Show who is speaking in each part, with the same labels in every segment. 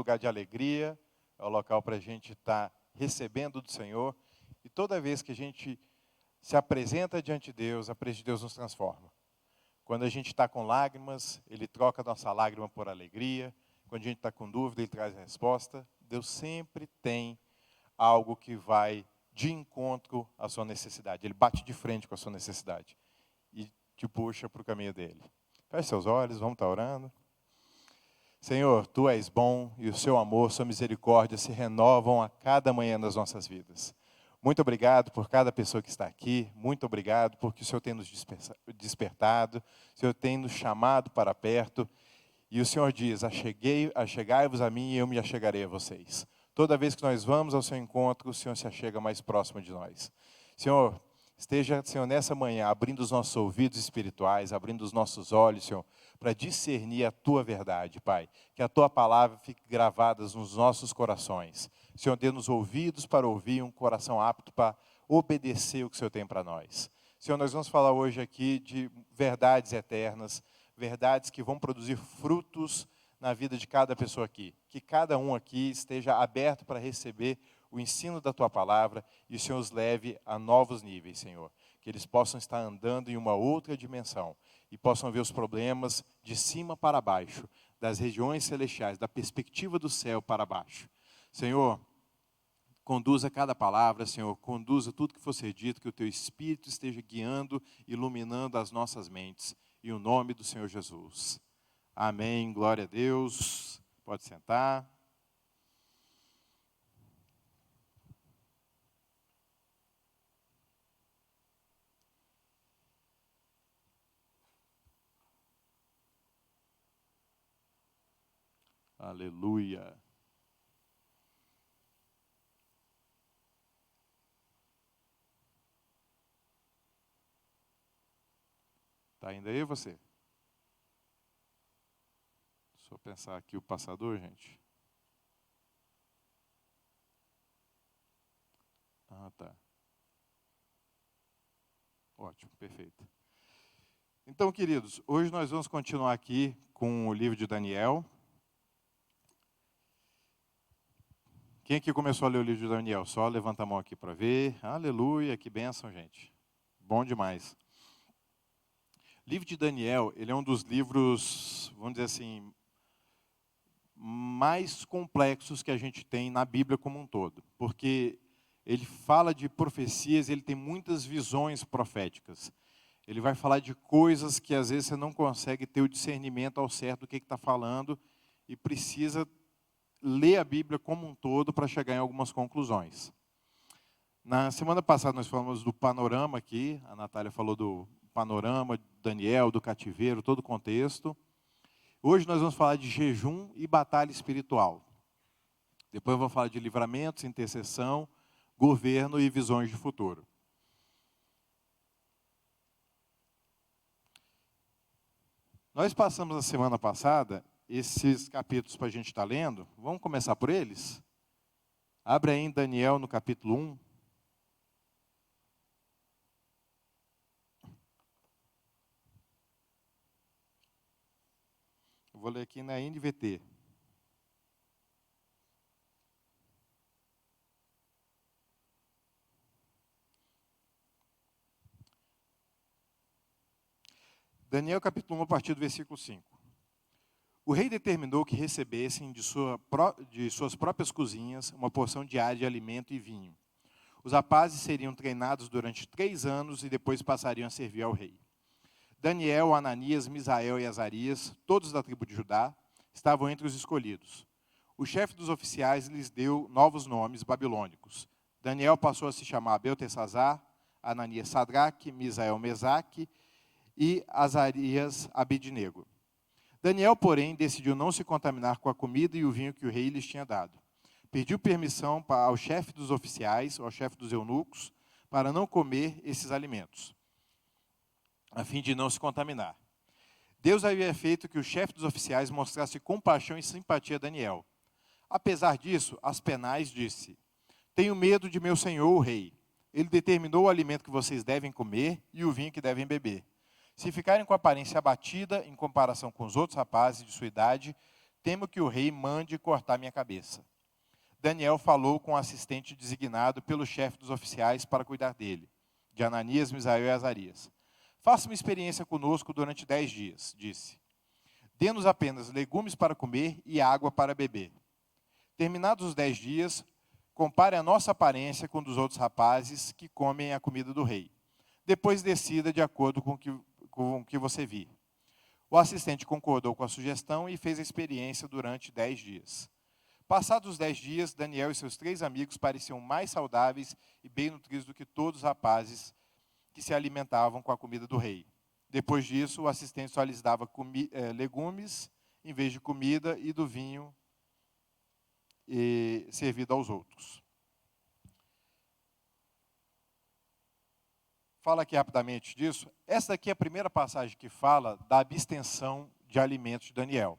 Speaker 1: lugar de alegria, é o local para a gente estar recebendo do Senhor. E toda vez que a gente se apresenta diante de Deus, a presença de Deus nos transforma. Quando a gente está com lágrimas, Ele troca a nossa lágrima por alegria. Quando a gente está com dúvida, Ele traz a resposta. Deus sempre tem algo que vai de encontro à sua necessidade. Ele bate de frente com a sua necessidade e te puxa para o caminho dele. Feche seus olhos, vamos estar orando. Senhor, Tu és bom e o Seu amor, Sua misericórdia se renovam a cada manhã nas nossas vidas. Muito obrigado por cada pessoa que está aqui. Muito obrigado porque o Senhor tem nos despertado, o Senhor tem nos chamado para perto. E o Senhor diz, achegai-vos a mim e eu me achegarei a vocês. Toda vez que nós vamos ao seu encontro, o Senhor se achega mais próximo de nós. Senhor, esteja, Senhor, nessa manhã, abrindo os nossos ouvidos espirituais, abrindo os nossos olhos, Senhor, para discernir a Tua verdade, Pai. Que a Tua palavra fique gravada nos nossos corações. Senhor, dê-nos ouvidos para ouvir, um coração apto para obedecer o que o Senhor tem para nós. Senhor, nós vamos falar hoje aqui de verdades eternas, verdades que vão produzir frutos na vida de cada pessoa aqui. Que cada um aqui esteja aberto para receber o ensino da Tua palavra e o Senhor os leve a novos níveis, Senhor. Que eles possam estar andando em uma outra dimensão e possam ver os problemas de cima para baixo, das regiões celestiais, da perspectiva do céu para baixo. Senhor, conduza cada palavra, Senhor, conduza tudo que for ser dito, que o Teu Espírito esteja guiando, iluminando as nossas mentes. Em o nome do Senhor Jesus. Amém, glória a Deus. Pode sentar. Aleluia. Está ainda aí você? Deixa eu pensar aqui o passador, gente. Ah, tá. Ótimo, perfeito. Então, queridos, hoje nós vamos continuar aqui com o livro de Daniel. Quem aqui começou a ler o livro de Daniel? Só levanta a mão aqui para ver. Aleluia, que bênção, gente. Bom demais. O livro de Daniel, ele é um dos livros, vamos dizer assim, mais complexos que a gente tem na Bíblia como um todo. Porque ele fala de profecias, ele tem muitas visões proféticas. Ele vai falar de coisas que às vezes você não consegue ter o discernimento ao certo do que está falando e precisa ler a Bíblia como um todo para chegar em algumas conclusões. Na semana passada nós falamos do panorama aqui, a Natália falou do panorama de Daniel, do cativeiro, todo o contexto. Hoje nós vamos falar de jejum e batalha espiritual. Depois eu vou falar de livramentos, intercessão, governo e visões de futuro. Nós passamos a semana passada esses capítulos para a gente estar lendo. Vamos começar por eles? Abre aí em Daniel no capítulo 1. Eu vou ler aqui na NVT. Daniel capítulo 1, a partir do versículo 5. O rei determinou que recebessem de suas próprias cozinhas uma porção diária de alimento e vinho. Os rapazes seriam treinados durante 3 anos e depois passariam a servir ao rei. Daniel, Ananias, Misael e Azarias, todos da tribo de Judá, estavam entre os escolhidos. O chefe dos oficiais lhes deu novos nomes babilônicos. Daniel passou a se chamar Beltesazar, Ananias Sadraque, Misael Mesaque e Azarias Abednego. Daniel, porém, decidiu não se contaminar com a comida e o vinho que o rei lhes tinha dado. Pediu permissão ao chefe dos oficiais, ao chefe dos eunucos, para não comer esses alimentos, a fim de não se contaminar. Deus havia feito que o chefe dos oficiais mostrasse compaixão e simpatia a Daniel. Apesar disso, Aspenaz disse: tenho medo de meu senhor, o rei. Ele determinou o alimento que vocês devem comer e o vinho que devem beber. Se ficarem com a aparência abatida em comparação com os outros rapazes de sua idade, temo que o rei mande cortar minha cabeça. Daniel falou com o assistente designado pelo chefe dos oficiais para cuidar dele, de Ananias, Misael e Azarias. Faça uma experiência conosco durante 10 dias, disse. Dê-nos apenas legumes para comer e água para beber. Terminados os 10 dias, compare a nossa aparência com a dos outros rapazes que comem a comida do rei. Depois decida de acordo com o que você vir. O assistente concordou com a sugestão e fez a experiência durante 10 dias. Passados os 10 dias, Daniel e seus 3 amigos pareciam mais saudáveis e bem nutridos do que todos os rapazes que se alimentavam com a comida do rei. Depois disso, o assistente só lhes dava legumes em vez de comida e do vinho servido aos outros. Fala aqui rapidamente disso. Essa aqui é a primeira passagem que fala da abstenção de alimentos de Daniel.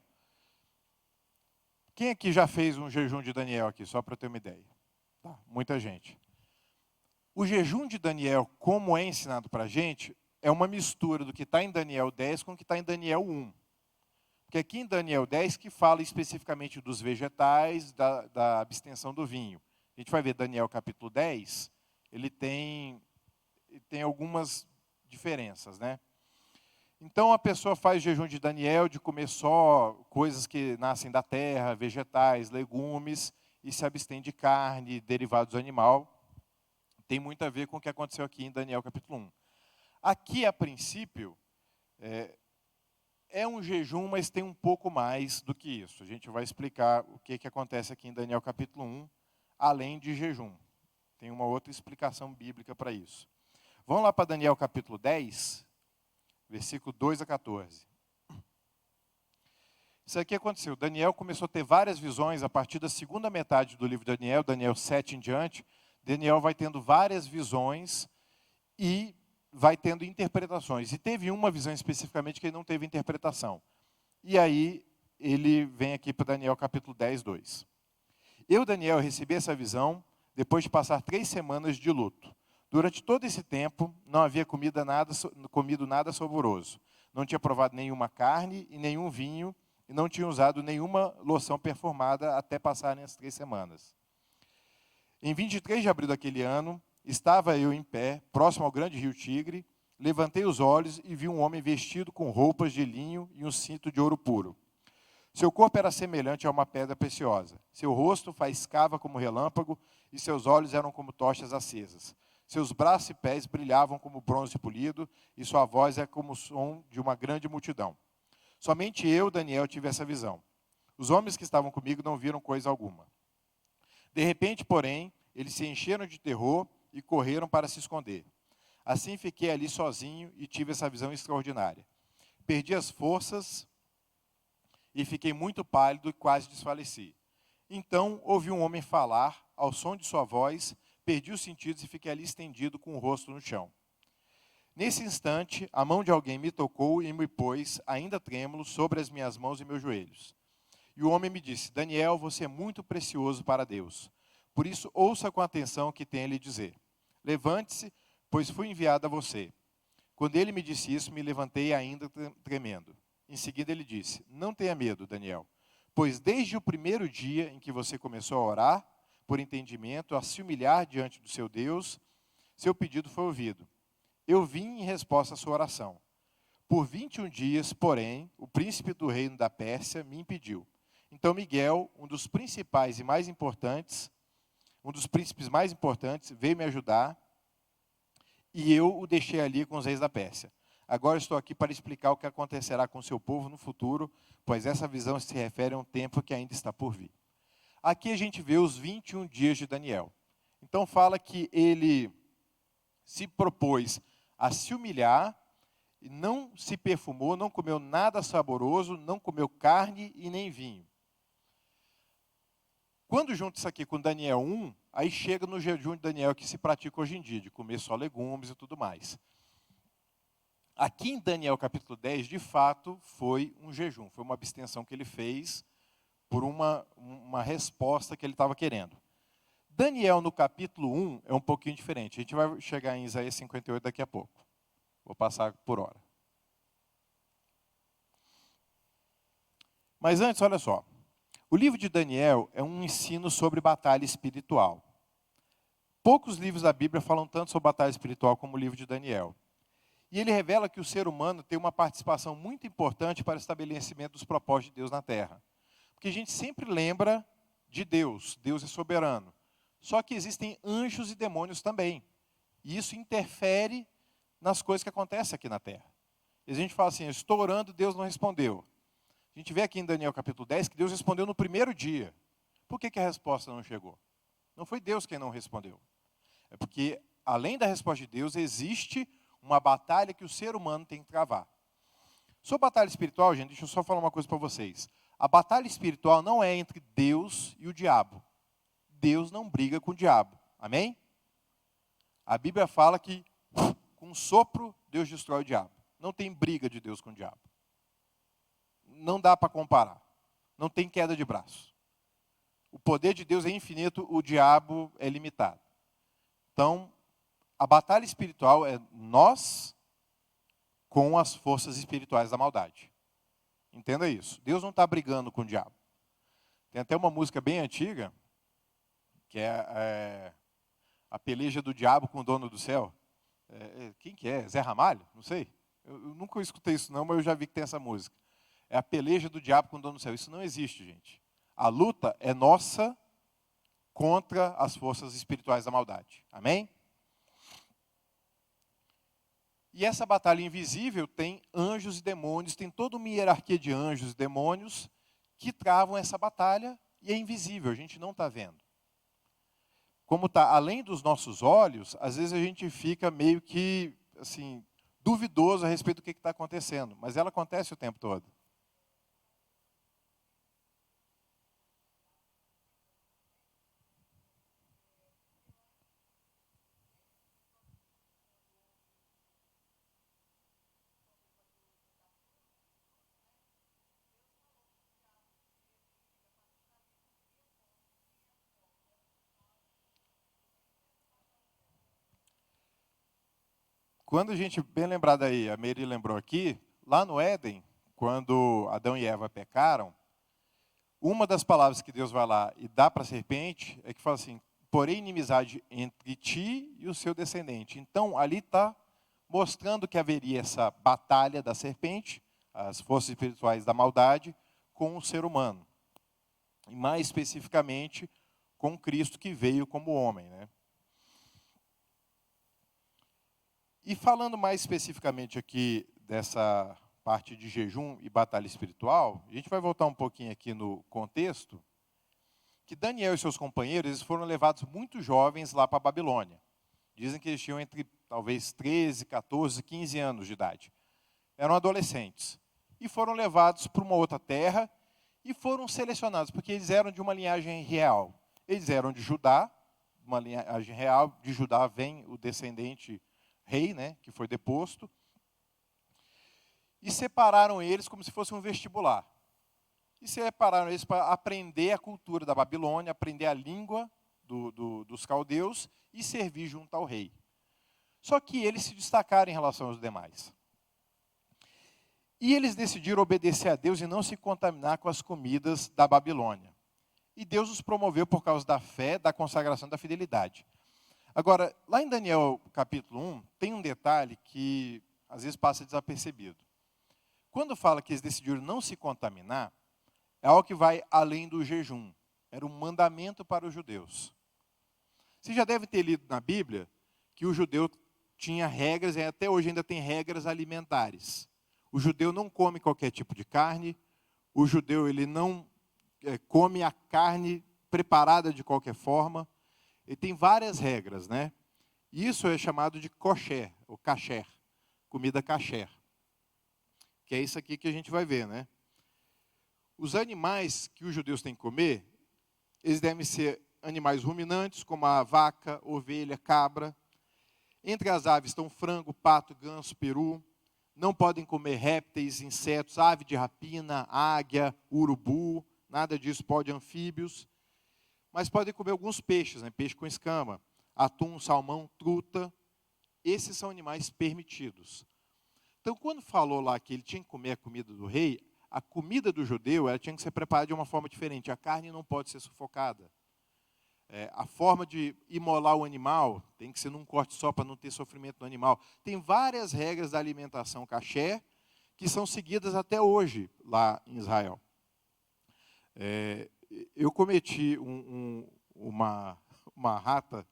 Speaker 1: Quem aqui já fez um jejum de Daniel aqui, só para eu ter uma ideia? Tá, muita gente. O jejum de Daniel, como é ensinado para a gente, é uma mistura do que está em Daniel 10 com o que está em Daniel 1. Porque aqui em Daniel 10 que fala especificamente dos vegetais, da abstenção do vinho. A gente vai ver Daniel capítulo 10, ele tem algumas diferenças, né? Então a pessoa faz jejum de Daniel de comer só coisas que nascem da terra, vegetais, legumes, e se abstém de carne, derivados do animal. Tem muito a ver com o que aconteceu aqui em Daniel capítulo 1. Aqui, a princípio, é um jejum, mas tem um pouco mais do que isso. A gente vai explicar o que acontece aqui em Daniel capítulo 1, além de jejum. Tem uma outra explicação bíblica para isso. Vamos lá para Daniel capítulo 10, versículo 2 a 14. Isso aqui aconteceu. Daniel começou a ter várias visões a partir da segunda metade do livro de Daniel, Daniel 7 em diante. Daniel vai tendo várias visões e vai tendo interpretações. E teve uma visão especificamente que ele não teve interpretação. E aí ele vem aqui para Daniel capítulo 10, 2. Eu, Daniel, recebi essa visão depois de passar 3 semanas de luto. Durante todo esse tempo, não havia comido nada saboroso. Não tinha provado nenhuma carne e nenhum vinho, e não tinha usado nenhuma loção perfumada até passarem as 3 semanas. Em 23 de abril daquele ano, estava eu em pé, próximo ao grande rio Tigre, levantei os olhos e vi um homem vestido com roupas de linho e um cinto de ouro puro. Seu corpo era semelhante a uma pedra preciosa. Seu rosto faiscava como relâmpago e seus olhos eram como tochas acesas. Seus braços e pés brilhavam como bronze polido e sua voz é como o som de uma grande multidão. Somente eu, Daniel, tive essa visão. Os homens que estavam comigo não viram coisa alguma. De repente, porém, eles se encheram de terror e correram para se esconder. Assim fiquei ali sozinho e tive essa visão extraordinária. Perdi as forças e fiquei muito pálido e quase desfaleci. Então ouvi um homem falar, ao som de sua voz, perdi os sentidos e fiquei ali estendido com o rosto no chão. Nesse instante, a mão de alguém me tocou e me pôs, ainda trêmulo, sobre as minhas mãos e meus joelhos. E o homem me disse: Daniel, você é muito precioso para Deus. Por isso, ouça com atenção o que tem a lhe dizer. Levante-se, pois fui enviado a você. Quando ele me disse isso, me levantei ainda tremendo. Em seguida ele disse: não tenha medo, Daniel, pois desde o primeiro dia em que você começou a orar, por entendimento, a se humilhar diante do seu Deus, seu pedido foi ouvido. Eu vim em resposta à sua oração. Por 21 dias, porém, o príncipe do reino da Pérsia me impediu. Então Miguel, um dos príncipes mais importantes, veio me ajudar e eu o deixei ali com os reis da Pérsia. Agora estou aqui para explicar o que acontecerá com seu povo no futuro, pois essa visão se refere a um tempo que ainda está por vir. Aqui a gente vê os 21 dias de Daniel. Então fala que ele se propôs a se humilhar, não se perfumou, não comeu nada saboroso, não comeu carne e nem vinho. Quando junta isso aqui com Daniel 1, aí chega no jejum de Daniel que se pratica hoje em dia, de comer só legumes e tudo mais. Aqui em Daniel capítulo 10, de fato, foi um jejum, foi uma abstenção que ele fez por uma resposta que ele estava querendo. Daniel no capítulo 1 é um pouquinho diferente. A gente vai chegar em Isaías 58 daqui a pouco. Vou passar por hora. Mas antes, olha só. O livro de Daniel é um ensino sobre batalha espiritual. Poucos livros da Bíblia falam tanto sobre batalha espiritual como o livro de Daniel. E ele revela que o ser humano tem uma participação muito importante para o estabelecimento dos propósitos de Deus na Terra. Porque a gente sempre lembra de Deus, Deus é soberano. Só que existem anjos e demônios também. E isso interfere nas coisas que acontecem aqui na Terra. E a gente fala assim, eu estou orando, Deus não respondeu. A gente vê aqui em Daniel capítulo 10 que Deus respondeu no primeiro dia. Por que a resposta não chegou? Não foi Deus quem não respondeu. É porque, além da resposta de Deus, existe uma batalha que o ser humano tem que travar. Sobre batalha espiritual, gente, deixa eu só falar uma coisa para vocês. A batalha espiritual não é entre Deus e o diabo. Deus não briga com o diabo. Amém? A Bíblia fala que, com um sopro, Deus destrói o diabo. Não tem briga de Deus com o diabo. Não dá para comparar. Não tem queda de braço. O poder de Deus é infinito, o diabo é limitado. Então, a batalha espiritual é nós com as forças espirituais da maldade. Entenda isso. Deus não está brigando com o diabo. Tem até uma música bem antiga, que é a peleja do diabo com o dono do céu. Quem que é? Zé Ramalho? Não sei. Eu nunca escutei isso não, mas eu já vi que tem essa música. É a peleja do diabo com o dono do céu. Isso não existe, gente. A luta é nossa contra as forças espirituais da maldade. Amém? E essa batalha invisível tem anjos e demônios, tem toda uma hierarquia de anjos e demônios que travam essa batalha e é invisível, a gente não está vendo. Como está além dos nossos olhos, às vezes a gente fica meio que assim, duvidoso a respeito do que está acontecendo, mas ela acontece o tempo todo. Quando a gente, bem lembrado aí, a Mary lembrou aqui, lá no Éden, quando Adão e Eva pecaram, uma das palavras que Deus vai lá e dá para a serpente é que fala assim, porém inimizade entre ti e o seu descendente. Então, ali está mostrando que haveria essa batalha da serpente, as forças espirituais da maldade, com o ser humano. E mais especificamente, com Cristo que veio como homem, né? E falando mais especificamente aqui dessa parte de jejum e batalha espiritual, a gente vai voltar um pouquinho aqui no contexto, que Daniel e seus companheiros eles foram levados muito jovens lá para a Babilônia. Dizem que eles tinham entre talvez 13, 14, 15 anos de idade. Eram adolescentes. E foram levados para uma outra terra e foram selecionados, porque eles eram de uma linhagem real. Eles eram de Judá, uma linhagem real, de Judá vem o descendente rei, né, que foi deposto, e separaram eles como se fosse um vestibular. E separaram eles para aprender a cultura da Babilônia, aprender a língua dos caldeus e servir junto ao rei. Só que eles se destacaram em relação aos demais. E eles decidiram obedecer a Deus e não se contaminar com as comidas da Babilônia. E Deus os promoveu por causa da fé, da consagração, da fidelidade. Agora, lá em Daniel capítulo 1, tem um detalhe que às vezes passa desapercebido. Quando fala que eles decidiram não se contaminar, é algo que vai além do jejum. Era um mandamento para os judeus. Você já deve ter lido na Bíblia que o judeu tinha regras, e até hoje ainda tem regras alimentares. O judeu não come qualquer tipo de carne, o judeu ele não come a carne preparada de qualquer forma. Ele tem várias regras, né? Isso é chamado de kosher, ou kasher, comida kasher. Que é isso aqui que a gente vai ver, né? Os animais que os judeus têm que comer, eles devem ser animais ruminantes, como a vaca, ovelha, cabra. Entre as aves estão frango, pato, ganso, peru. Não podem comer répteis, insetos, ave de rapina, águia, urubu, nada disso, pode anfíbios. Mas podem comer alguns peixes, né? Peixe com escama, atum, salmão, truta. Esses são animais permitidos. Então, quando falou lá que ele tinha que comer a comida do rei, a comida do judeu ela tinha que ser preparada de uma forma diferente. A carne não pode ser sufocada. A forma de imolar o animal tem que ser num corte só para não ter sofrimento no animal. Tem várias regras da alimentação kasher que são seguidas até hoje lá em Israel. Eu cometi uma rata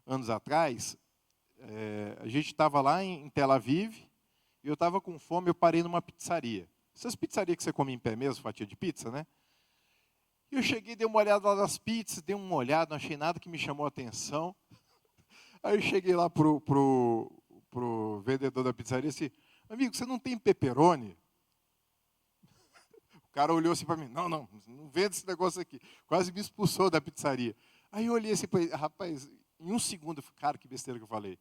Speaker 1: anos atrás. A gente estava lá em Tel Aviv e eu estava com fome, eu parei numa pizzaria. Essas pizzarias que você come em pé mesmo, fatia de pizza, né? E eu cheguei, dei uma olhada lá nas pizzas, dei uma olhada, não achei nada que me chamou a atenção. Aí eu cheguei lá pro vendedor da pizzaria e disse, amigo, você não tem pepperoni? O cara olhou assim para mim, não vende esse negócio aqui. Quase me expulsou da pizzaria. Aí eu olhei assim para ele, rapaz, em um segundo, eu falei, cara, que besteira que eu falei.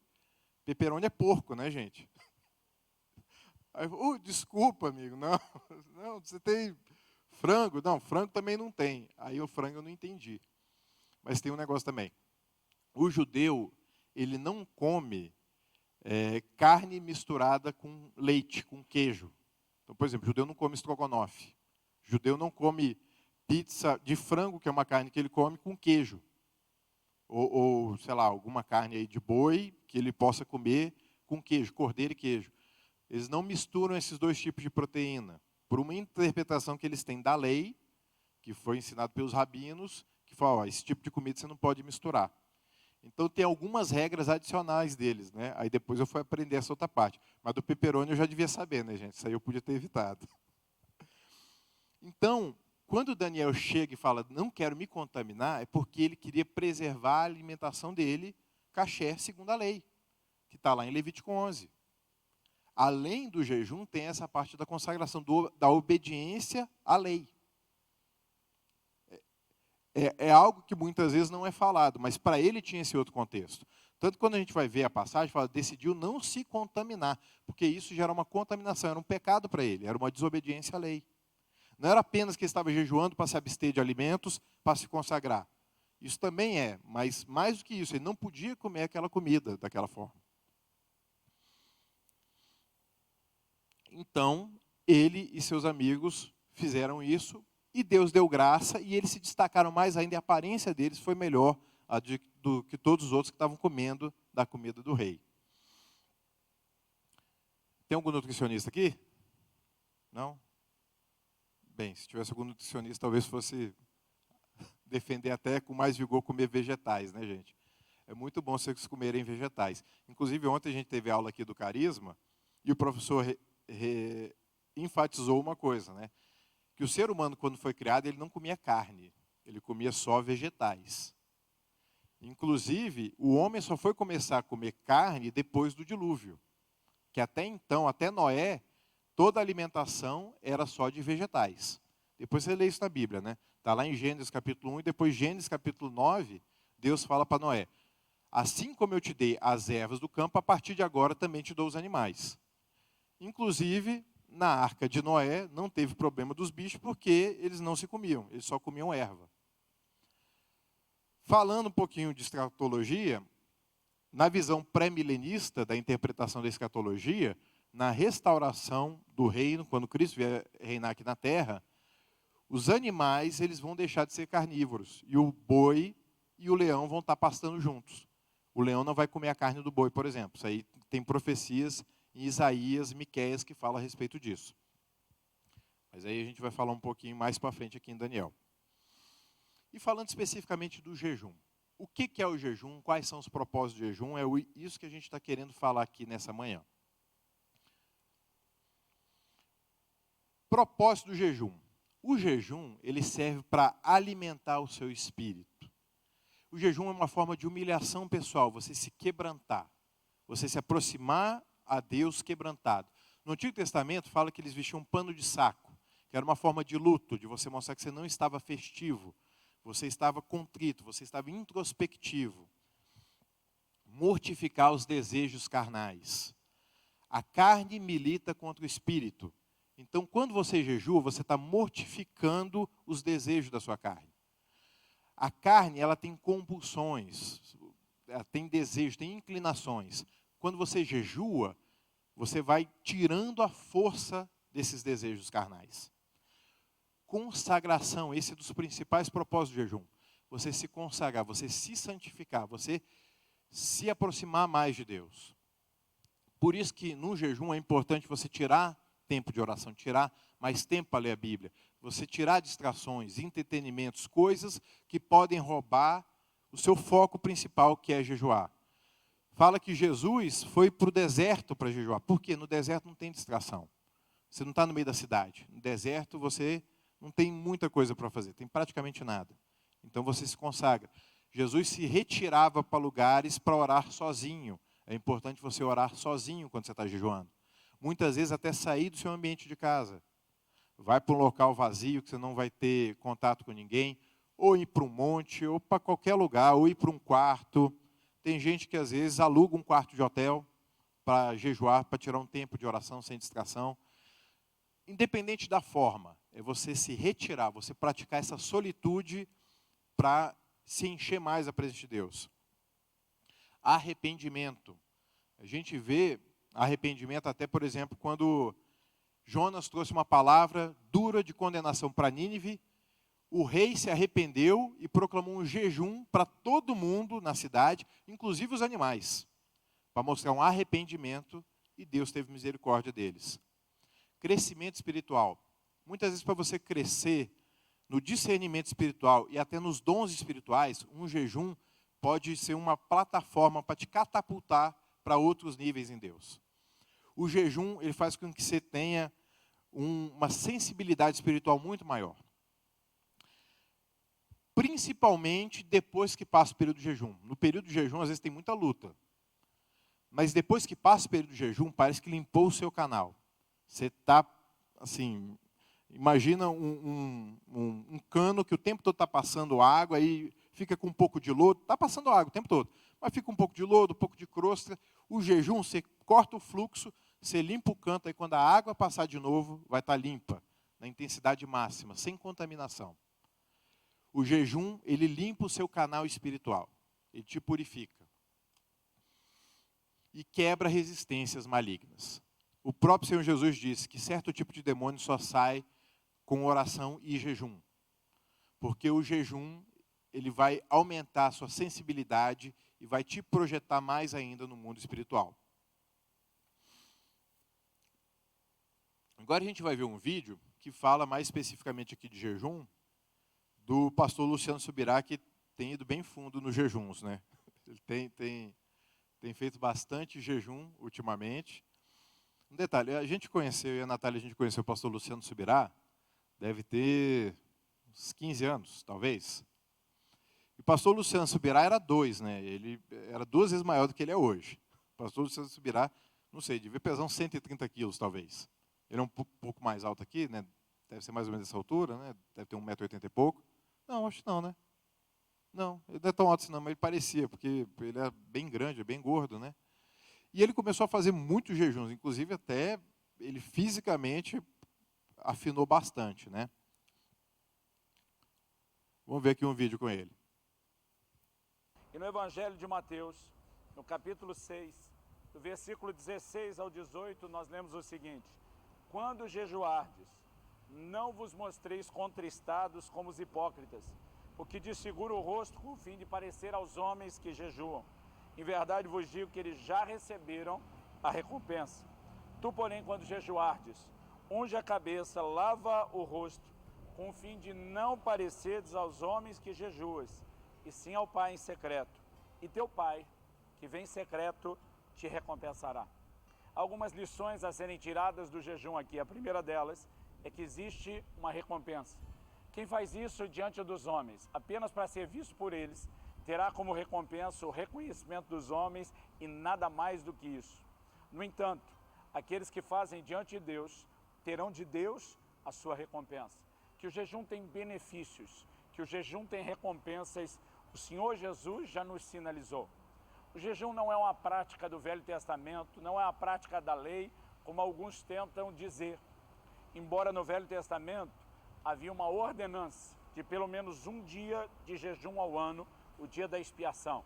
Speaker 1: Pepperoni é porco, né, gente? Aí eu falei, desculpa, amigo, não, você tem frango? Não, frango também não tem. Aí o frango eu não entendi. Mas tem um negócio também. O judeu, ele não come carne misturada com leite, com queijo. Então, por exemplo, o judeu não come estrogonofe. O judeu não come pizza de frango, que é uma carne que ele come, com queijo. Ou sei lá, alguma carne aí de boi que ele possa comer com queijo, cordeiro e queijo. Eles não misturam esses dois tipos de proteína, por uma interpretação que eles têm da lei, que foi ensinado pelos rabinos, que fala, esse tipo de comida você não pode misturar. Então tem algumas regras adicionais deles, né? Aí depois eu fui aprender essa outra parte. Mas do pepperoni eu já devia saber, né, gente? Isso aí eu podia ter evitado. Então, quando Daniel chega e fala, não quero me contaminar, é porque ele queria preservar a alimentação dele, kasher, segundo a lei, que está lá em Levítico 11. Além do jejum, tem essa parte da consagração, da obediência à lei. É algo que muitas vezes não é falado, mas para ele tinha esse outro contexto. Tanto que quando a gente vai ver a passagem, fala, decidiu não se contaminar, porque isso gera uma contaminação, era um pecado para ele, era uma desobediência à lei. Não era apenas que ele estava jejuando para se abster de alimentos, para se consagrar. Isso também é, mas mais do que isso, ele não podia comer aquela comida daquela forma. Então, ele e seus amigos fizeram isso, e Deus deu graça, e eles se destacaram mais ainda, e a aparência deles foi melhor do que todos os outros que estavam comendo da comida do rei. Tem algum nutricionista aqui? Não? Bem, se tivesse algum nutricionista, talvez fosse defender até com mais vigor comer vegetais, né, gente? É muito bom vocês comerem vegetais. Inclusive, ontem a gente teve aula aqui do Carisma, e o professor enfatizou uma coisa, né? Que o ser humano, quando foi criado, ele não comia carne, ele comia só vegetais. Inclusive, o homem só foi começar a comer carne depois do dilúvio, que até então, até Noé, toda a alimentação era só de vegetais. Depois você lê isso na Bíblia, né? Está lá em Gênesis capítulo 1 e depois Gênesis capítulo 9, Deus fala para Noé, assim como eu te dei as ervas do campo, a partir de agora também te dou os animais. Inclusive, na arca de Noé, não teve problema dos bichos, porque eles não se comiam, eles só comiam erva. Falando um pouquinho de escatologia, na visão pré-milenista da interpretação da escatologia, na restauração do reino, quando Cristo vier reinar aqui na terra, os animais eles vão deixar de ser carnívoros, e o boi e o leão vão estar pastando juntos. O leão não vai comer a carne do boi, por exemplo. Isso aí tem profecias em Isaías, Miqueias, que fala a respeito disso. Mas aí a gente vai falar um pouquinho mais para frente aqui em Daniel. E falando especificamente do jejum. O que é o jejum? Quais são os propósitos do jejum? É isso que a gente está querendo falar aqui nessa manhã. Propósito do jejum. O jejum, ele serve para alimentar o seu espírito. O jejum é uma forma de humilhação pessoal, você se quebrantar, você se aproximar a Deus quebrantado. No Antigo Testamento fala que eles vestiam um pano de saco, que era uma forma de luto, de você mostrar que você não estava festivo, você estava contrito, você estava introspectivo. Mortificar os desejos carnais. A carne milita contra o espírito. Então, quando você jejua, você está mortificando os desejos da sua carne. A carne, ela tem compulsões, ela tem desejos, tem inclinações. Quando você jejua, você vai tirando a força desses desejos carnais. consagração. Esse é um dos principais propósitos do jejum. Você se consagrar, você se santificar, você se aproximar mais de Deus. Por isso que no jejum é importante você tirar tempo de oração, tirar mais tempo para ler a Bíblia. Você tirar distrações, entretenimentos, coisas que podem roubar o seu foco principal, que é jejuar. Fala que Jesus foi para o deserto para jejuar. Por quê? No deserto não tem distração. Você não está no meio da cidade. No deserto você não tem muita coisa para fazer, tem praticamente nada. Então você se consagra. Jesus se retirava para lugares para orar sozinho. É importante você orar sozinho quando você está jejuando. Muitas vezes até sair do seu ambiente de casa. Vai para um local vazio que você não vai ter contato com ninguém, ou ir para um monte, ou para qualquer lugar, ou ir para um quarto. Tem gente que às vezes aluga um quarto de hotel para jejuar, para tirar um tempo de oração sem distração. Independente da forma, é você se retirar, você praticar essa solitude para se encher mais a presença de Deus. Arrependimento. A gente vê arrependimento até, por exemplo, quando Jonas trouxe uma palavra dura de condenação para Nínive, o rei se arrependeu e proclamou um jejum para todo mundo na cidade, inclusive os animais, para mostrar um arrependimento, e Deus teve misericórdia deles. Crescimento espiritual. Muitas vezes, para você crescer no discernimento espiritual e até nos dons espirituais, um jejum pode ser uma plataforma para te catapultar para outros níveis em Deus. O jejum, ele faz com que você tenha uma sensibilidade espiritual muito maior. Principalmente depois que passa o período de jejum. No período de jejum, às vezes, tem muita luta. Mas depois que passa o período de jejum, parece que limpou o seu canal. Você está, assim, imagina um cano que o tempo todo está passando água, aí fica com um pouco de lodo, está passando água o tempo todo, mas fica um pouco de lodo, um pouco de crosta. O jejum, você corta o fluxo, você limpa o canto, aí quando a água passar de novo, vai estar limpa, na intensidade máxima, sem contaminação. O jejum, ele limpa o seu canal espiritual, ele te purifica. E quebra resistências malignas. O próprio Senhor Jesus disse que certo tipo de demônio só sai com oração e jejum. Porque o jejum, ele vai aumentar a sua sensibilidade e vai te projetar mais ainda no mundo espiritual. Agora a gente vai ver um vídeo que fala mais especificamente aqui de jejum, do pastor Luciano Subirá, que tem ido bem fundo nos jejuns, né? Ele tem feito bastante jejum ultimamente. Um detalhe, a gente conheceu, eu e a Natália, a gente conheceu o pastor Luciano Subirá, deve ter uns 15 anos, talvez. E o pastor Luciano Subirá era 2, né? Ele era 2 vezes maior do que ele é hoje. O pastor Luciano Subirá, não sei, devia pesar uns 130 quilos, talvez. Ele é um pouco mais alto aqui, né? Deve ser mais ou menos essa altura, né? Deve ter 1,80 m e pouco. Não, acho que não, né? Não, ele não é tão alto assim não, mas ele parecia, porque ele é bem grande, é bem gordo, né? E ele começou a fazer muitos jejuns, inclusive até ele fisicamente afinou bastante, né? Vamos ver aqui um vídeo com ele.
Speaker 2: E no Evangelho de Mateus, no capítulo 6, do versículo 16 ao 18, nós lemos o seguinte: quando jejuardes, não vos mostreis contristados como os hipócritas, porque desfigura o rosto com o fim de parecer aos homens que jejuam. Em verdade vos digo que eles já receberam a recompensa. Tu, porém, quando jejuardes, unge a cabeça, lava o rosto, com o fim de não parecerdes aos homens que jejuas, e sim ao Pai em secreto. E teu Pai, que vem em secreto, te recompensará. Algumas lições a serem tiradas do jejum aqui. A primeira delas é que existe uma recompensa. Quem faz isso diante dos homens, apenas para ser visto por eles, terá como recompensa o reconhecimento dos homens e nada mais do que isso. No entanto, aqueles que fazem diante de Deus, terão de Deus a sua recompensa. Que o jejum tem benefícios, que o jejum tem recompensas, o Senhor Jesus já nos sinalizou. O jejum não é uma prática do Velho Testamento, não é uma prática da lei, como alguns tentam dizer. Embora no Velho Testamento havia uma ordenança de pelo menos um dia de jejum ao ano, o dia da expiação.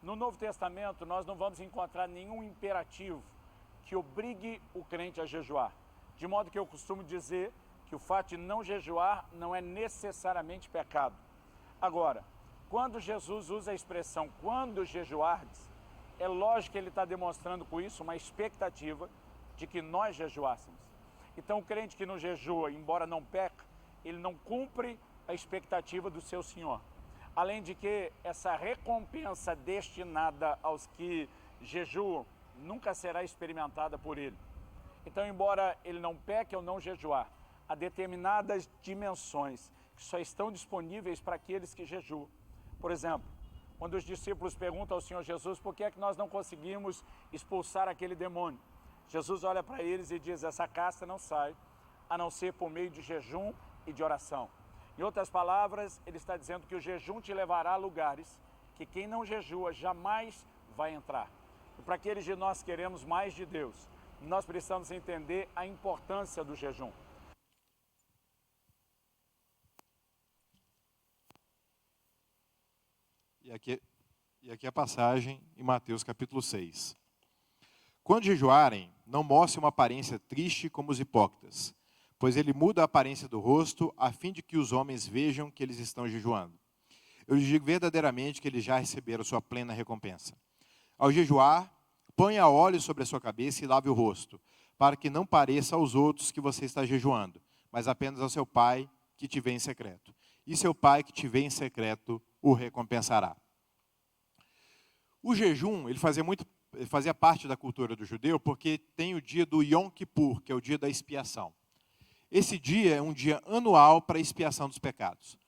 Speaker 2: No Novo Testamento nós não vamos encontrar nenhum imperativo que obrigue o crente a jejuar. De modo que eu costumo dizer que o fato de não jejuar não é necessariamente pecado. Agora, quando Jesus usa a expressão quando jejuardes, é lógico que ele está demonstrando com isso uma expectativa de que nós jejuássemos. Então, o crente que não jejua, embora não peca, ele não cumpre a expectativa do seu Senhor. Além de que essa recompensa destinada aos que jejuam nunca será experimentada por ele. Então, embora ele não peque ou não jejuar, há determinadas dimensões que só estão disponíveis para aqueles que jejuam. Por exemplo, quando os discípulos perguntam ao Senhor Jesus por que é que nós não conseguimos expulsar aquele demônio, Jesus olha para eles e diz: essa casta não sai, a não ser por meio de jejum e de oração. Em outras palavras, ele está dizendo que o jejum te levará a lugares que quem não jejua jamais vai entrar. E para aqueles de nós que queremos mais de Deus, nós precisamos entender a importância do jejum.
Speaker 1: E aqui a passagem em Mateus capítulo 6. Quando jejuarem, não mostrem uma aparência triste como os hipócritas, pois ele muda a aparência do rosto, a fim de que os homens vejam que eles estão jejuando. Eu lhes digo verdadeiramente que eles já receberam sua plena recompensa. Ao jejuar, ponha óleo sobre a sua cabeça e lave o rosto, para que não pareça aos outros que você está jejuando, mas apenas ao seu Pai que te vê em secreto. E seu Pai que te vê em secreto o recompensará. O jejum, ele fazia parte da cultura do judeu, porque tem o dia do Yom Kippur, que é o dia da expiação. Esse dia é um dia anual para a expiação dos pecados.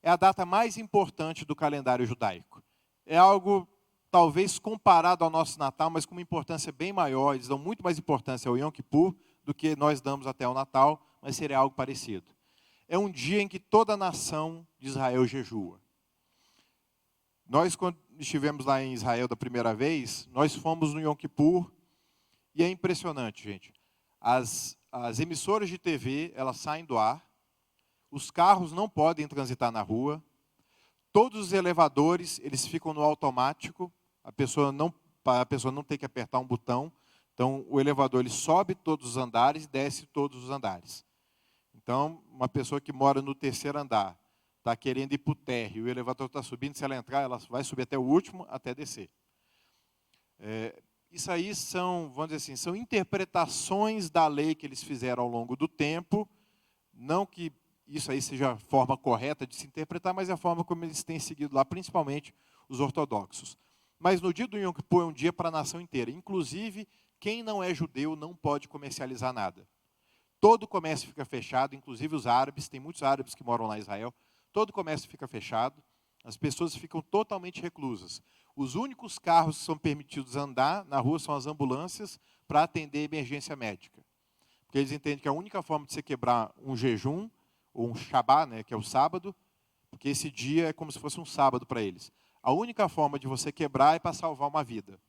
Speaker 1: É a data mais importante do calendário judaico. É algo, talvez, comparado ao nosso Natal, mas com uma importância bem maior. Eles dão muito mais importância ao Yom Kippur do que nós damos até ao Natal, mas seria algo parecido. É um dia em que toda a nação de Israel jejua. Nós, quando estivemos lá em Israel da primeira vez, nós fomos no Yom Kippur, e é impressionante, gente. As emissoras de TV, elas saem do ar, os carros não podem transitar na rua, todos os elevadores, eles ficam no automático, a pessoa não tem que apertar um botão, então o elevador ele sobe todos os andares e desce todos os andares. Então, uma pessoa que mora no terceiro andar, está querendo ir para o térreo, o elevador está subindo, se ela entrar, ela vai subir até o último, até descer. Isso aí são, vamos dizer assim, são interpretações da lei que eles fizeram ao longo do tempo, não que isso aí seja a forma correta de se interpretar, mas é a forma como eles têm seguido lá, principalmente os ortodoxos. Mas no dia do Yom Kippur é um dia para a nação inteira, inclusive quem não é judeu não pode comercializar nada. Todo o comércio fica fechado, inclusive os árabes, tem muitos árabes que moram lá em Israel, todo o comércio fica fechado, as pessoas ficam totalmente reclusas. Os únicos carros que são permitidos andar na rua são as ambulâncias para atender emergência médica. Porque eles entendem que a única forma de você quebrar um jejum, ou um Shabá, né, que é o sábado, porque esse dia é como se fosse um sábado para eles. A única forma de você quebrar é para salvar uma vida.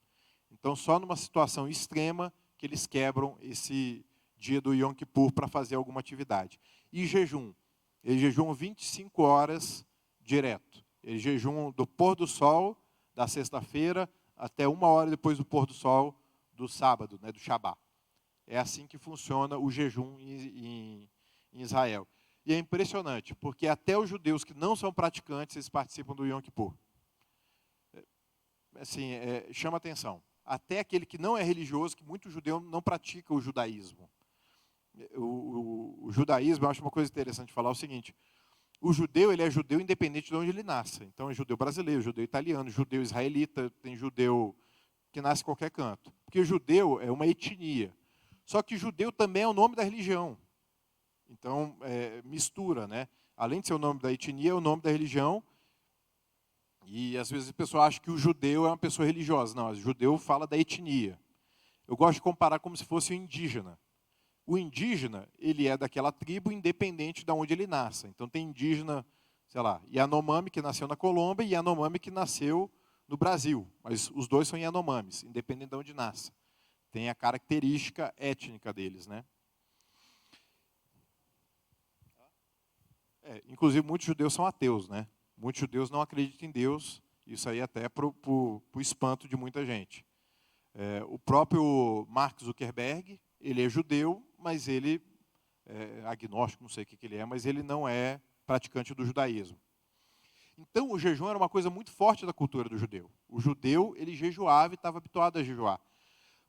Speaker 1: Então, só numa situação extrema que eles quebram esse dia do Yom Kippur para fazer alguma atividade. E jejum. Eles jejuam 25 horas direto. Eles jejuam do pôr do sol da sexta-feira até 1 hora depois do pôr do sol do sábado, né, do Shabá. É assim que funciona o jejum em Israel. E é impressionante, porque até os judeus que não são praticantes, eles participam do Yom Kippur. Assim, chama atenção. Até aquele que não é religioso, que muito judeu não pratica o judaísmo. O judaísmo, eu acho uma coisa interessante falar o seguinte: o judeu, ele é judeu independente de onde ele nasce. Então, é judeu brasileiro, judeu italiano, judeu israelita, tem judeu que nasce em qualquer canto. Porque o judeu é uma etnia. Só que judeu também é o nome da religião. Então, mistura, né? Além de ser o nome da etnia, é o nome da religião. E, às vezes, a pessoa acha que o judeu é uma pessoa religiosa. Não, o judeu fala da etnia. Eu gosto de comparar como se fosse o indígena. O indígena, ele é daquela tribo independente de onde ele nasce. Então tem indígena, sei lá, Yanomami que nasceu na Colômbia e Yanomami que nasceu no Brasil. Mas os dois são Yanomamis, independente de onde nasce. Tem a característica étnica deles, né? Inclusive muitos judeus são ateus, né? Muitos judeus não acreditam em Deus. Isso aí até para o espanto de muita gente. O próprio Mark Zuckerberg, ele é judeu, mas ele agnóstico, não sei o que ele é, mas ele não é praticante do judaísmo. Então, o jejum era uma coisa muito forte da cultura do judeu. O judeu, ele jejuava e estava habituado a jejuar.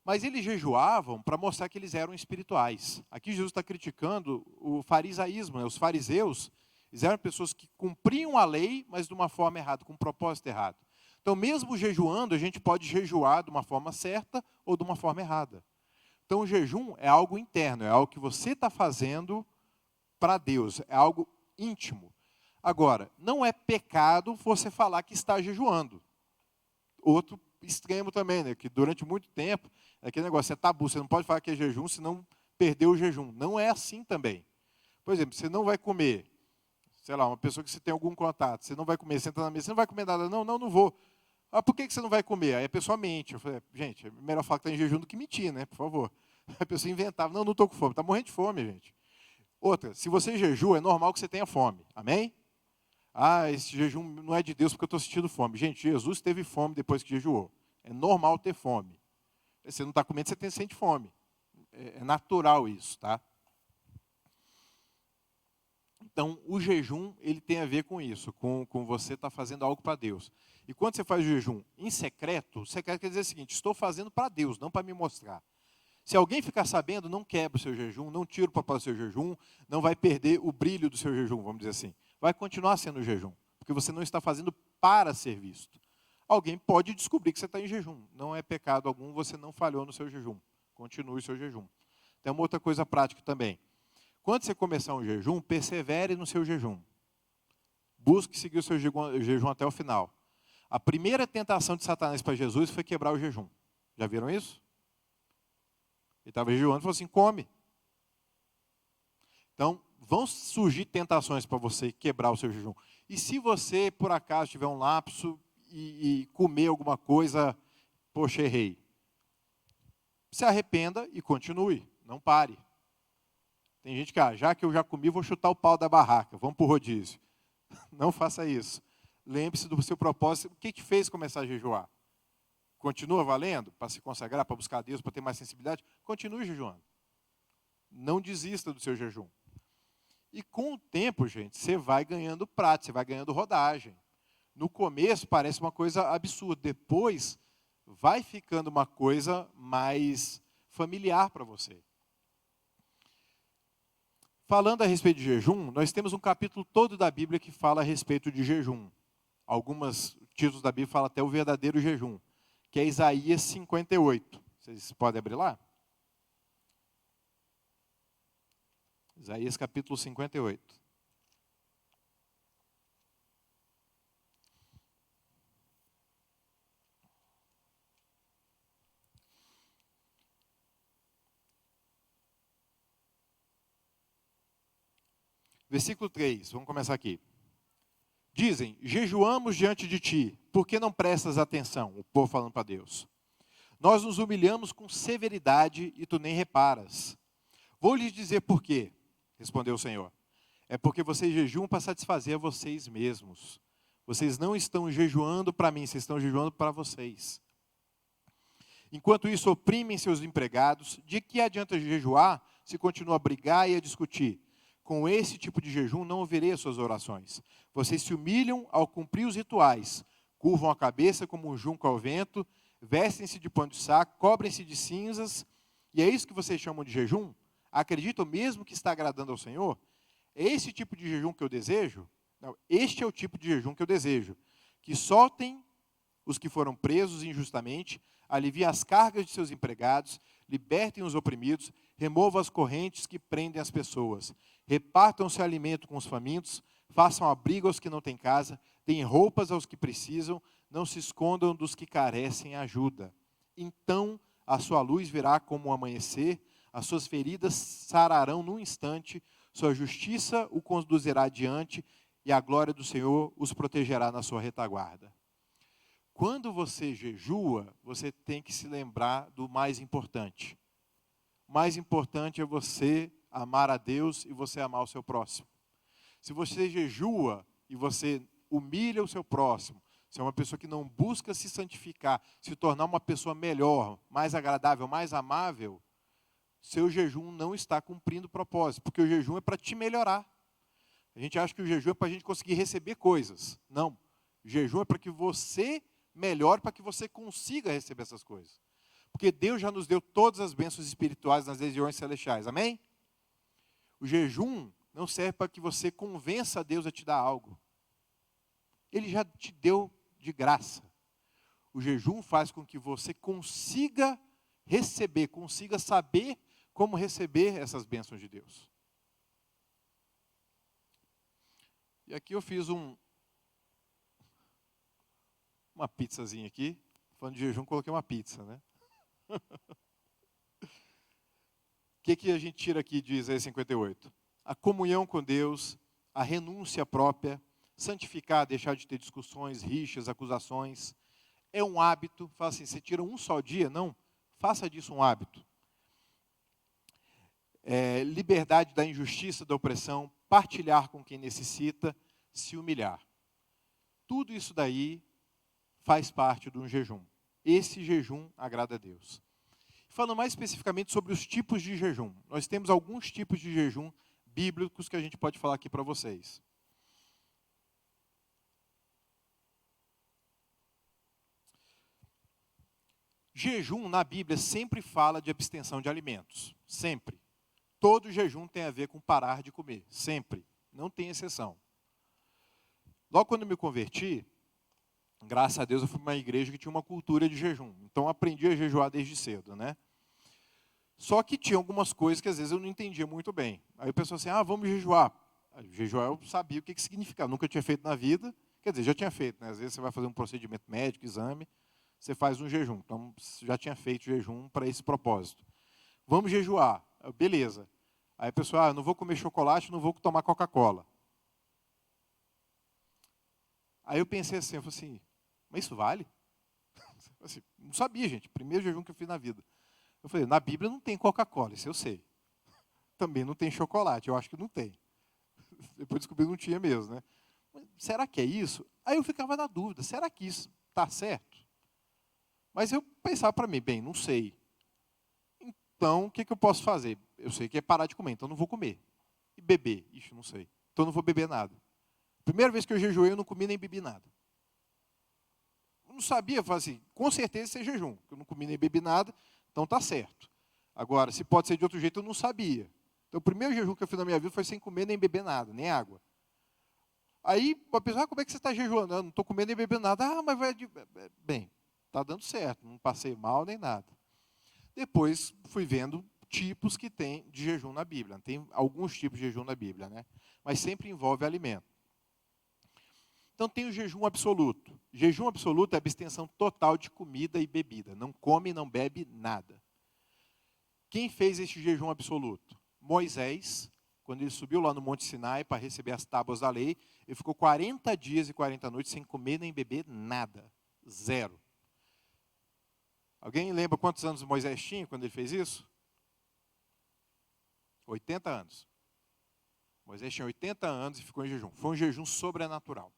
Speaker 1: Mas eles jejuavam para mostrar que eles eram espirituais. Aqui Jesus está criticando o farisaísmo, né? Os fariseus, eles eram pessoas que cumpriam a lei, mas de uma forma errada, com um propósito errado. Então, mesmo jejuando, a gente pode jejuar de uma forma certa ou de uma forma errada. Então, o jejum é algo interno, é algo que você está fazendo para Deus, é algo íntimo. Agora, não é pecado você falar que está jejuando. Outro extremo também, né? Que durante muito tempo, aquele negócio é tabu, você não pode falar que é jejum, senão perdeu o jejum. Não é assim também. Por exemplo, você não vai comer, sei lá, uma pessoa que você tem algum contato, você não vai comer, senta na mesa, você não vai comer nada, não vou. Ah, por que você não vai comer? Aí a pessoa mente. Eu falei, gente, é melhor falar que está em jejum do que mentir, né? Por favor. A pessoa inventava, não estou com fome, está morrendo de fome, gente. Outra, se você jejua, é normal que você tenha fome. Amém? Ah, esse jejum não é de Deus porque eu estou sentindo fome. Gente, Jesus teve fome depois que jejuou. É normal ter fome. Você não está comendo, você sente fome. É natural isso, tá? Então, o jejum, ele tem a ver com isso, com você estar fazendo algo para Deus. E quando você faz o jejum em secreto, secreto quer dizer o seguinte, estou fazendo para Deus, não para me mostrar. Se alguém ficar sabendo, não quebra o seu jejum, não tira o propósito do seu jejum, não vai perder o brilho do seu jejum, vamos dizer assim. Vai continuar sendo jejum, porque você não está fazendo para ser visto. Alguém pode descobrir que você está em jejum. Não é pecado algum, você não falhou no seu jejum. Continue o seu jejum. Tem uma outra coisa prática também. Quando você começar um jejum, persevere no seu jejum. Busque seguir o seu jejum até o final. A primeira tentação de Satanás para Jesus foi quebrar o jejum. Já viram isso? Ele estava jejuando e falou assim, come. Então, vão surgir tentações para você quebrar o seu jejum. E se você, por acaso, tiver um lapso e comer alguma coisa, poxa, errei. Se arrependa e continue, não pare. Tem gente que, já que eu já comi, vou chutar o pau da barraca, vamos para o rodízio. Não faça isso. Lembre-se do seu propósito. O que te fez começar a jejuar? Continua valendo para se consagrar, para buscar a Deus, para ter mais sensibilidade? Continue jejuando. Não desista do seu jejum. E com o tempo, gente, você vai ganhando prática, você vai ganhando rodagem. No começo parece uma coisa absurda, depois vai ficando uma coisa mais familiar para você. Falando a respeito de jejum, nós temos um capítulo todo da Bíblia que fala a respeito de jejum. Alguns títulos da Bíblia falam até o verdadeiro jejum, que é Isaías 58. Vocês podem abrir lá? Isaías capítulo 58. Versículo 3, vamos começar aqui. Dizem, jejuamos diante de ti, por que não prestas atenção? O povo falando para Deus. Nós nos humilhamos com severidade e tu nem reparas. Vou lhes dizer por quê, respondeu o Senhor. É porque vocês jejuam para satisfazer a vocês mesmos. Vocês não estão jejuando para mim, vocês estão jejuando para vocês. Enquanto isso, oprimem seus empregados. De que adianta jejuar se continua a brigar e a discutir? Com esse tipo de jejum não ouvirei as suas orações. Vocês se humilham ao cumprir os rituais, curvam a cabeça como um junco ao vento, vestem-se de pano de saco, cobrem-se de cinzas, e é isso que vocês chamam de jejum? Acreditam mesmo que está agradando ao Senhor? É esse tipo de jejum que eu desejo? Não, este é o tipo de jejum que eu desejo. Que soltem os que foram presos injustamente, aliviem as cargas de seus empregados, libertem os oprimidos, removam as correntes que prendem as pessoas. Repartam seu alimento com os famintos, façam abrigo aos que não têm casa, deem roupas aos que precisam, não se escondam dos que carecem ajuda. Então a sua luz virá como um amanhecer, as suas feridas sararão num instante, sua justiça o conduzirá adiante e a glória do Senhor os protegerá na sua retaguarda. Quando você jejua, você tem que se lembrar do mais importante. O mais importante é você amar a Deus e você amar o seu próximo. Se você jejua e você humilha o seu próximo, se é uma pessoa que não busca se santificar, se tornar uma pessoa melhor, mais agradável, mais amável, seu jejum não está cumprindo o propósito, porque o jejum é para te melhorar. A gente acha que o jejum é para a gente conseguir receber coisas. Não. O jejum é para que você melhore, para que você consiga receber essas coisas. Porque Deus já nos deu todas as bênçãos espirituais nas regiões celestiais. Amém? O jejum não serve para que você convença a Deus a te dar algo. Ele já te deu de graça. O jejum faz com que você consiga receber, consiga saber como receber essas bênçãos de Deus. E aqui eu fiz uma pizzazinha aqui. Falando de jejum, coloquei uma pizza, né? O que a gente tira aqui de Isaías 58? A comunhão com Deus, a renúncia própria, santificar, deixar de ter discussões, rixas, acusações. É um hábito. Fala assim, você tira um só dia? Não, faça disso um hábito. Liberdade da injustiça, da opressão, partilhar com quem necessita, se humilhar. Tudo isso daí faz parte de um jejum. Esse jejum agrada a Deus. Falando mais especificamente sobre os tipos de jejum. Nós temos alguns tipos de jejum bíblicos que a gente pode falar aqui para vocês. Jejum na Bíblia sempre fala de abstenção de alimentos. Sempre. Todo jejum tem a ver com parar de comer. Sempre. Não tem exceção. Logo quando eu me converti, graças a Deus eu fui para uma igreja que tinha uma cultura de jejum. Então eu aprendi a jejuar desde cedo, né? Só que tinha algumas coisas que às vezes eu não entendia muito bem. Aí o pessoal assim, vamos jejuar. Jejuar eu sabia o que significava. Nunca tinha feito na vida. Quer dizer, já tinha feito, né? Às vezes você vai fazer um procedimento médico, exame, você faz um jejum. Então já tinha feito jejum para esse propósito. Vamos jejuar. Beleza. Aí a pessoa, eu não vou comer chocolate, não vou tomar Coca-Cola. Aí eu pensei assim, eu falei assim, mas isso vale? Assim, não sabia, gente. Primeiro jejum que eu fiz na vida. Eu falei, na Bíblia não tem Coca-Cola, isso eu sei. Também não tem chocolate, eu acho que não tem. Depois descobri que não tinha mesmo, né? Mas será que é isso? Aí eu ficava na dúvida, será que isso está certo? Mas eu pensava para mim, bem, não sei. Então, o que eu posso fazer? Eu sei que é parar de comer, então não vou comer. E beber? Ixi, não sei. Então não vou beber nada. Primeira vez que eu jejuei, eu não comi nem bebi nada. Eu não sabia, eu falei assim, com certeza isso é jejum. Eu não comi nem bebi nada, então está certo. Agora, se pode ser de outro jeito, eu não sabia. Então o primeiro jejum que eu fiz na minha vida foi sem comer nem beber nada, nem água. Aí a pessoa, como é que você está jejuando? Eu não estou comendo nem bebendo nada. Mas vai... Bem, está dando certo, não passei mal nem nada. Depois fui vendo tipos que tem de jejum na Bíblia. Tem alguns tipos de jejum na Bíblia, né? Mas sempre envolve alimento. Então tem o jejum absoluto. Jejum absoluto é abstenção total de comida e bebida. Não come e não bebe nada. Quem fez esse jejum absoluto? Moisés, quando ele subiu lá no Monte Sinai para receber as tábuas da lei, ele ficou 40 dias e 40 noites sem comer nem beber nada. Zero. Alguém lembra quantos anos Moisés tinha quando ele fez isso? 80 anos. Moisés tinha 80 anos e ficou em jejum. Foi um jejum sobrenatural.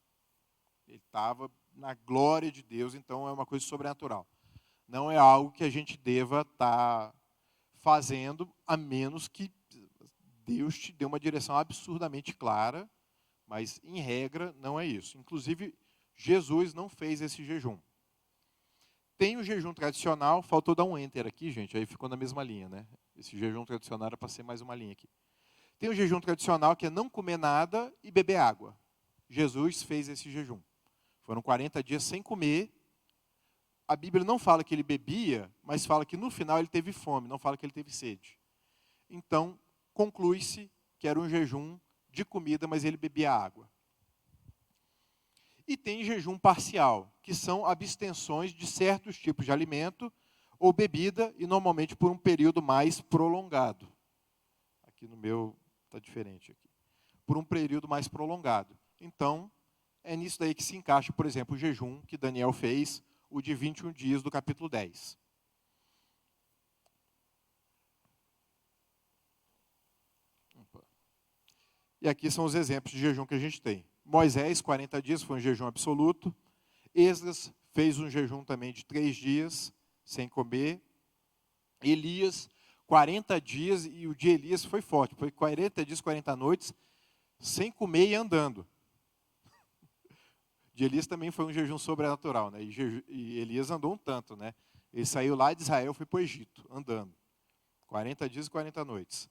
Speaker 1: Ele estava na glória de Deus, então é uma coisa sobrenatural. Não é algo que a gente deva estar fazendo, a menos que Deus te dê uma direção absurdamente clara, mas, em regra, não é isso. Inclusive, Jesus não fez esse jejum. Tem o jejum tradicional, faltou dar um enter aqui, gente, aí ficou na mesma linha, né? Esse jejum tradicional era para ser mais uma linha aqui. Tem o jejum tradicional, que é não comer nada e beber água. Jesus fez esse jejum. Foram 40 dias sem comer. A Bíblia não fala que ele bebia, mas fala que no final ele teve fome, não fala que ele teve sede. Então, conclui-se que era um jejum de comida, mas ele bebia água. E tem jejum parcial, que são abstenções de certos tipos de alimento ou bebida, e normalmente por um período mais prolongado. Aqui no meu está diferente. Aqui. Por um período mais prolongado. Então, é nisso daí que se encaixa, por exemplo, o jejum que Daniel fez, o de 21 dias do capítulo 10. E aqui são os exemplos de jejum que a gente tem. Moisés, 40 dias, foi um jejum absoluto. Esdras fez um jejum também de 3 dias, sem comer. Elias, 40 dias, e o de Elias foi forte, foi 40 dias, 40 noites, sem comer e andando. De Elias também foi um jejum sobrenatural, né? E Elias andou um tanto, né? Ele saiu lá de Israel, foi para o Egito, andando. 40 dias e 40 noites.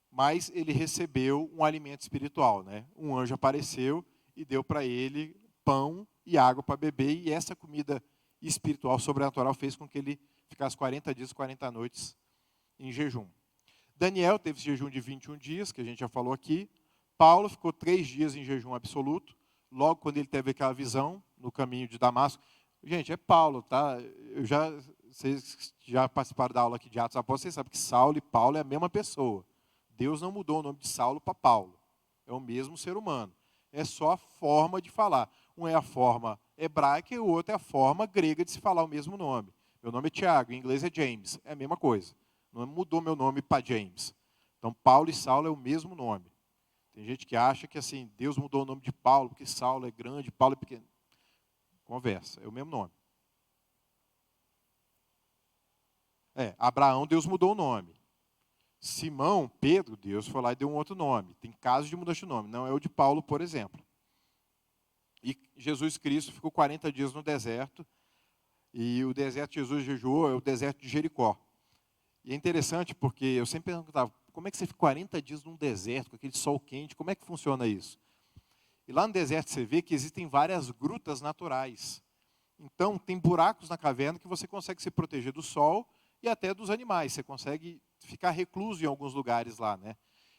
Speaker 1: Mas ele recebeu um alimento espiritual, né? Um anjo apareceu e deu para ele pão e água para beber, e essa comida espiritual, sobrenatural, fez com que ele ficasse 40 dias e 40 noites em jejum. Daniel teve esse jejum de 21 dias, que a gente já falou aqui. Paulo ficou 3 dias em jejum absoluto, logo quando ele teve aquela visão no caminho de Damasco. Gente, é Paulo, tá? Vocês já participaram da aula aqui de Atos dos Apóstolos, vocês sabem que Saulo e Paulo é a mesma pessoa. Deus não mudou o nome de Saulo para Paulo. É o mesmo ser humano. É só a forma de falar. Um é a forma hebraica e o outro é a forma grega de se falar o mesmo nome. Meu nome é Tiago, em inglês é James. É a mesma coisa. Não mudou meu nome para James. Então, Paulo e Saulo é o mesmo nome. Tem gente que acha que assim, Deus mudou o nome de Paulo, porque Saulo é grande, Paulo é pequeno. Conversa, é o mesmo nome. Abraão, Deus mudou o nome. Simão, Pedro, Deus foi lá e deu um outro nome. Tem casos de mudança de nome, não é o de Paulo, por exemplo. E Jesus Cristo ficou 40 dias no deserto, e o deserto que Jesus jejuou é o deserto de Jericó. E é interessante porque eu sempre perguntava, como é que você fica 40 dias num deserto, com aquele sol quente, como é que funciona isso? E lá no deserto você vê que existem várias grutas naturais. Então, tem buracos na caverna que você consegue se proteger do sol e até dos animais. Você consegue ficar recluso em alguns lugares lá, né?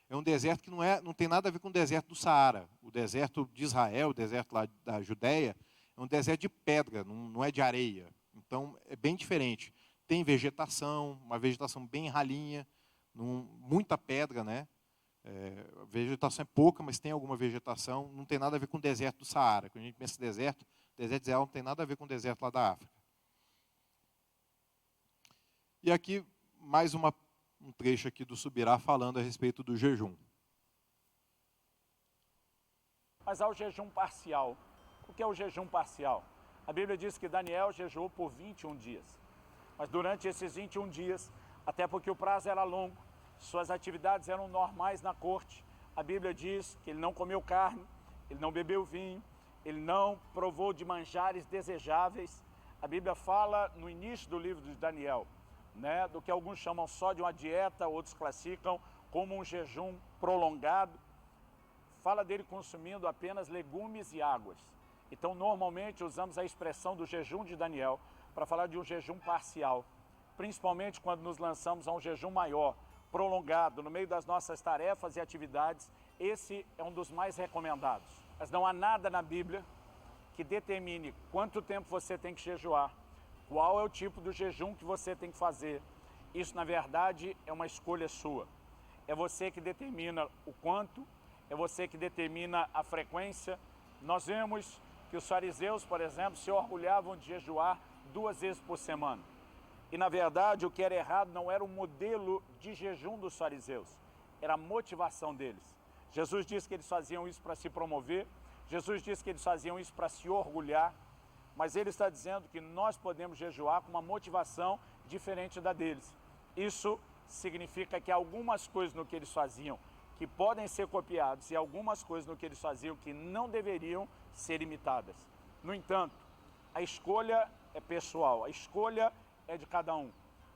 Speaker 1: É um deserto que não tem nada a ver com o deserto do Saara. O deserto de Israel, o deserto lá da Judéia, é um deserto de pedra, não é de areia. Então, é bem diferente. Tem vegetação, uma vegetação bem ralinha, muita pedra, né? A vegetação é pouca, mas tem alguma vegetação. Não tem nada a ver com o deserto do Saara. Quando a gente pensa em deserto de Israel não tem nada a ver com o deserto lá da África. E aqui, mais um trecho aqui do Subirá falando a respeito do jejum.
Speaker 2: Mas há o jejum parcial. O que é o jejum parcial? A Bíblia diz que Daniel jejuou por 21 dias. Mas durante esses 21 dias, até porque o prazo era longo, suas atividades eram normais na corte, a Bíblia diz que ele não comeu carne, ele não bebeu vinho, ele não provou de manjares desejáveis. A Bíblia fala no início do livro de Daniel, né, do que alguns chamam só de uma dieta, outros classificam como um jejum prolongado. Fala dele consumindo apenas legumes e águas. Então, normalmente, usamos a expressão do jejum de Daniel para falar de um jejum parcial, principalmente quando nos lançamos a um jejum maior, prolongado, no meio das nossas tarefas e atividades. Esse é um dos mais recomendados. Mas não há nada na Bíblia que determine quanto tempo você tem que jejuar, qual é o tipo do jejum que você tem que fazer. Isso, na verdade, é uma escolha sua. É você que determina o quanto, é você que determina a frequência. Nós vemos que os fariseus, por exemplo, se orgulhavam de jejuar 2 vezes por semana. E, na verdade, o que era errado não era o modelo de jejum dos fariseus, era a motivação deles. Jesus disse que eles faziam isso para se promover, Jesus disse que eles faziam isso para se orgulhar, mas ele está dizendo que nós podemos jejuar com uma motivação diferente da deles. Isso significa que algumas coisas no que eles faziam que podem ser copiadas e algumas coisas no que eles faziam que não deveriam ser imitadas. No entanto, a escolha é pessoal, a escolha é de cada um,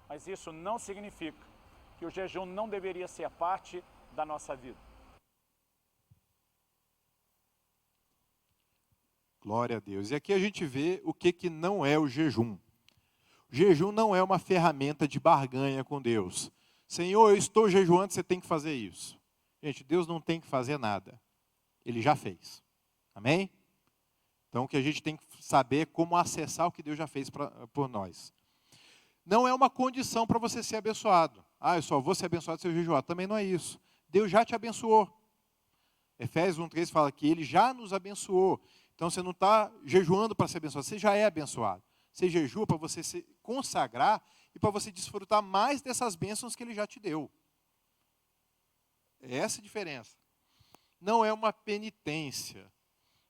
Speaker 2: mas isso não significa que o jejum não deveria ser parte da nossa vida.
Speaker 1: Glória a Deus. E aqui a gente vê o que não é o jejum. O jejum não é uma ferramenta de barganha com Deus. Senhor, eu estou jejuando, você tem que fazer isso. Gente, Deus não tem que fazer nada. Ele já fez. Amém? Então, o que a gente tem que saber é como acessar o que Deus já fez por nós. Não é uma condição para você ser abençoado. Eu só vou ser abençoado se eu jejuar. Também não é isso. Deus já te abençoou. Efésios 1:3 fala que Ele já nos abençoou. Então, você não está jejuando para ser abençoado, você já é abençoado. Você jejua para você se consagrar e para você desfrutar mais dessas bênçãos que Ele já te deu. É essa a diferença. Não é uma penitência.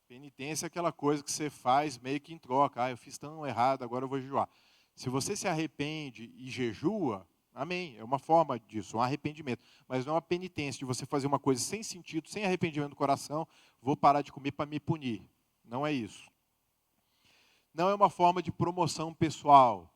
Speaker 1: Penitência é aquela coisa que você faz meio que em troca. Eu fiz tão errado, agora eu vou jejuar. Se você se arrepende e jejua, Amém. É uma forma disso, um arrependimento. Mas não é uma penitência de você fazer uma coisa sem sentido, sem arrependimento do coração, vou parar de comer para me punir. Não é isso. Não é uma forma de promoção pessoal.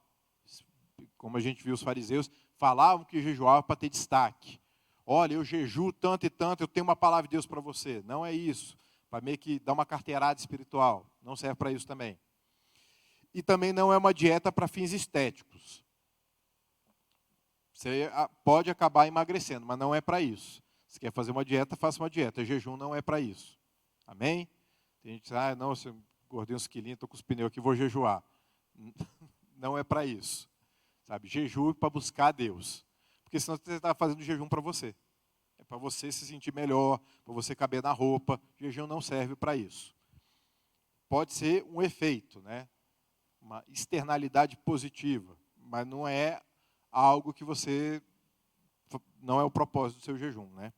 Speaker 1: Como a gente viu os fariseus, falavam que jejuavam para ter destaque. Olha, eu jejuo tanto e tanto, eu tenho uma palavra de Deus para você. Não é isso. Para meio que dar uma carteirada espiritual. Não serve para isso também. E também não é uma dieta para fins estéticos. Você pode acabar emagrecendo, mas não é para isso. Se quer fazer uma dieta, faça uma dieta. Jejum não é para isso. Amém? Tem gente que diz, não, eu engordei uns quilinhos, estou com os pneus aqui, vou jejuar. Não é para isso. Sabe? Jejum é para buscar a Deus. Porque senão você está fazendo jejum para você. É para você se sentir melhor, para você caber na roupa. Jejum não serve para isso. Pode ser um efeito, né? Uma externalidade positiva, mas não é algo que você, não é o propósito do seu jejum, né?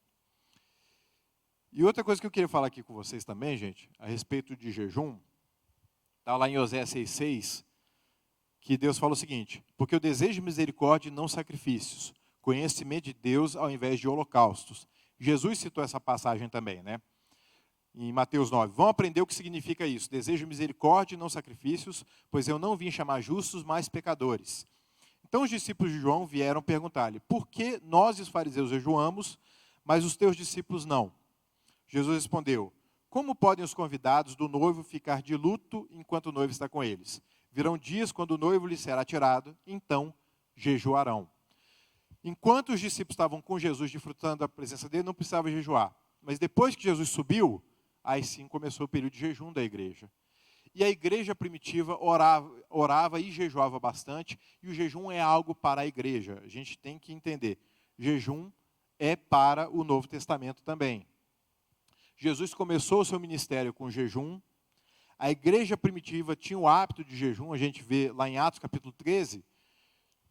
Speaker 1: E outra coisa que eu queria falar aqui com vocês também, gente, a respeito de jejum, está lá em Oséias 6,6, que Deus fala o seguinte: porque eu desejo misericórdia e não sacrifícios, conhecimento de Deus ao invés de holocaustos. Jesus citou essa passagem também, né? Em Mateus 9, vão aprender o que significa isso, desejo misericórdia e não sacrifícios, pois eu não vim chamar justos, mas pecadores. Então os discípulos de João vieram perguntar-lhe, por que nós e os fariseus jejuamos, mas os teus discípulos não? Jesus respondeu, como podem os convidados do noivo ficar de luto enquanto o noivo está com eles? Virão dias quando o noivo lhes será tirado, então jejuarão. Enquanto os discípulos estavam com Jesus, desfrutando da presença dele, não precisavam jejuar. Mas depois que Jesus subiu, aí sim começou o período de jejum da igreja. E a igreja primitiva orava e jejuava bastante, e o jejum é algo para a igreja. A gente tem que entender, jejum é para o Novo Testamento também. Jesus começou o seu ministério com jejum, a igreja primitiva tinha o hábito de jejum, a gente vê lá em Atos capítulo 13,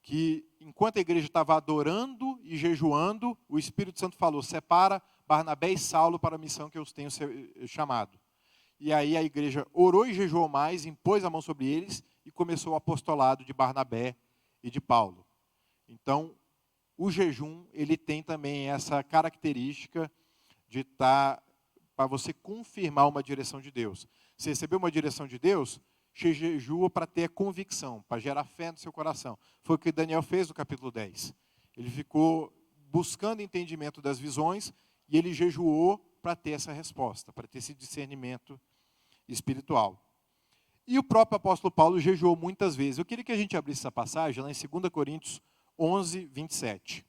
Speaker 1: que enquanto a igreja estava adorando e jejuando, o Espírito Santo falou, separa Barnabé e Saulo para a missão que eu os tenho chamado. E aí a igreja orou e jejuou mais, impôs a mão sobre eles e começou o apostolado de Barnabé e de Paulo. Então, o jejum, ele tem também essa característica de estar para você confirmar uma direção de Deus. Você recebeu uma direção de Deus, você jejua para ter convicção, para gerar fé no seu coração. Foi o que Daniel fez no capítulo 10. Ele ficou buscando entendimento das visões e ele jejuou para ter essa resposta, para ter esse discernimento espiritual. E o próprio apóstolo Paulo jejuou muitas vezes. Eu queria que a gente abrisse essa passagem lá em 2 Coríntios 11, 27.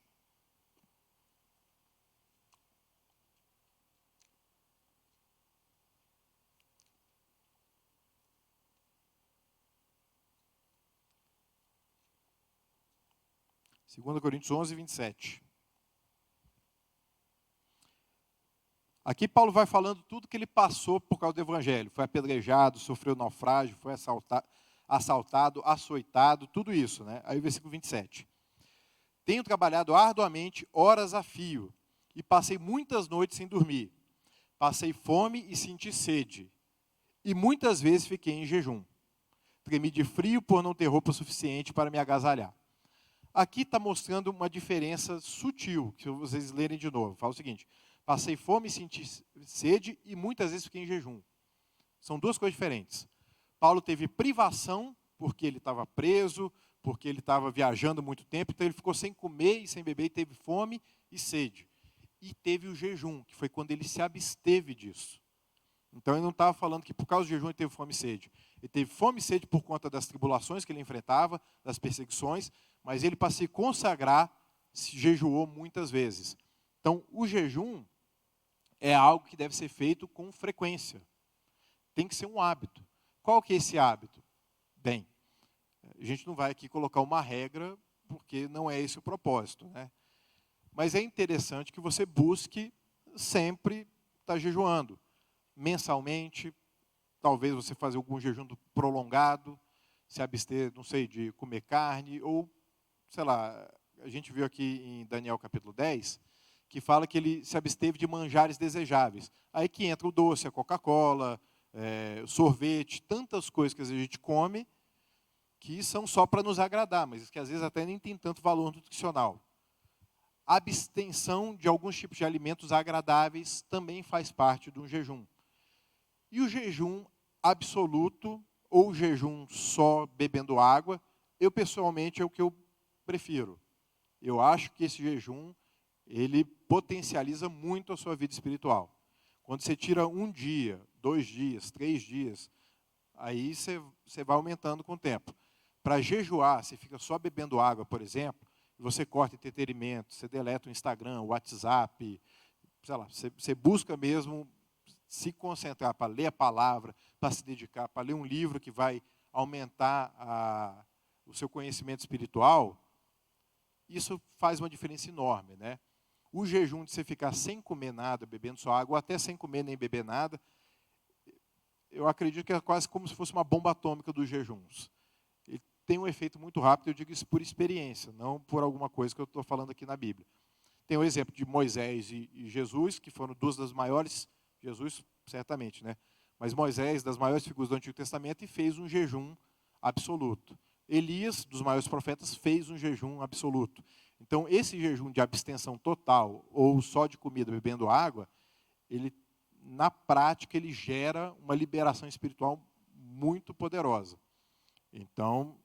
Speaker 1: Segunda Coríntios 11, 27. Aqui Paulo vai falando tudo que ele passou por causa do evangelho. Foi apedrejado, sofreu naufrágio, foi assaltado, açoitado, tudo isso, né? Aí o versículo 27. Tenho trabalhado arduamente, horas a fio, e passei muitas noites sem dormir. Passei fome e senti sede. E muitas vezes fiquei em jejum. Tremi de frio por não ter roupa suficiente para me agasalhar. Aqui está mostrando uma diferença sutil, que vocês lerem de novo. Fala o seguinte, passei fome e senti sede e muitas vezes fiquei em jejum. São duas coisas diferentes. Paulo teve privação, porque ele estava preso, porque ele estava viajando muito tempo, então ele ficou sem comer e sem beber, e teve fome e sede. E teve o jejum, que foi quando ele se absteve disso. Então ele não estava falando que por causa do jejum ele teve fome e sede. Ele teve fome e sede por conta das tribulações que ele enfrentava, das perseguições, mas ele, para se consagrar, se jejuou muitas vezes. Então, o jejum é algo que deve ser feito com frequência. Tem que ser um hábito. Qual que é esse hábito? Bem, a gente não vai aqui colocar uma regra, porque não é esse o propósito, né? Mas é interessante que você busque sempre estar jejuando. Mensalmente, talvez você fazer algum jejum prolongado, se abster, não sei, de comer carne, ou, sei lá, a gente viu aqui em Daniel capítulo 10, que fala que ele se absteve de manjares desejáveis. Aí que entra o doce, a Coca-Cola, sorvete, tantas coisas que a gente come, que são só para nos agradar, mas que às vezes até nem tem tanto valor nutricional. A abstenção de alguns tipos de alimentos agradáveis também faz parte de um jejum. E o jejum absoluto, ou jejum só bebendo água, eu pessoalmente é o que eu prefiro. Eu acho que esse jejum, ele potencializa muito a sua vida espiritual. Quando você tira 1 dia, 2 dias, 3 dias, aí você vai aumentando com o tempo. Para jejuar, você fica só bebendo água, por exemplo, você corta entretenimento, você deleta o Instagram, o WhatsApp, sei lá, você busca mesmo se concentrar para ler a palavra, para se dedicar, para ler um livro que vai aumentar o seu conhecimento espiritual, isso faz uma diferença enorme, né? O jejum de você ficar sem comer nada, bebendo só água, ou até sem comer nem beber nada, eu acredito que é quase como se fosse uma bomba atômica dos jejuns. Ele tem um efeito muito rápido, eu digo isso por experiência, não por alguma coisa que eu estou falando aqui na Bíblia. Tem o exemplo de Moisés e Jesus, que foram 2 das maiores, Jesus certamente, né? Mas Moisés, das maiores figuras do Antigo Testamento, e fez um jejum absoluto. Elias, dos maiores profetas, fez um jejum absoluto. Então, esse jejum de abstenção total, ou só de comida, bebendo água, ele, na prática, ele gera uma liberação espiritual muito poderosa. Então,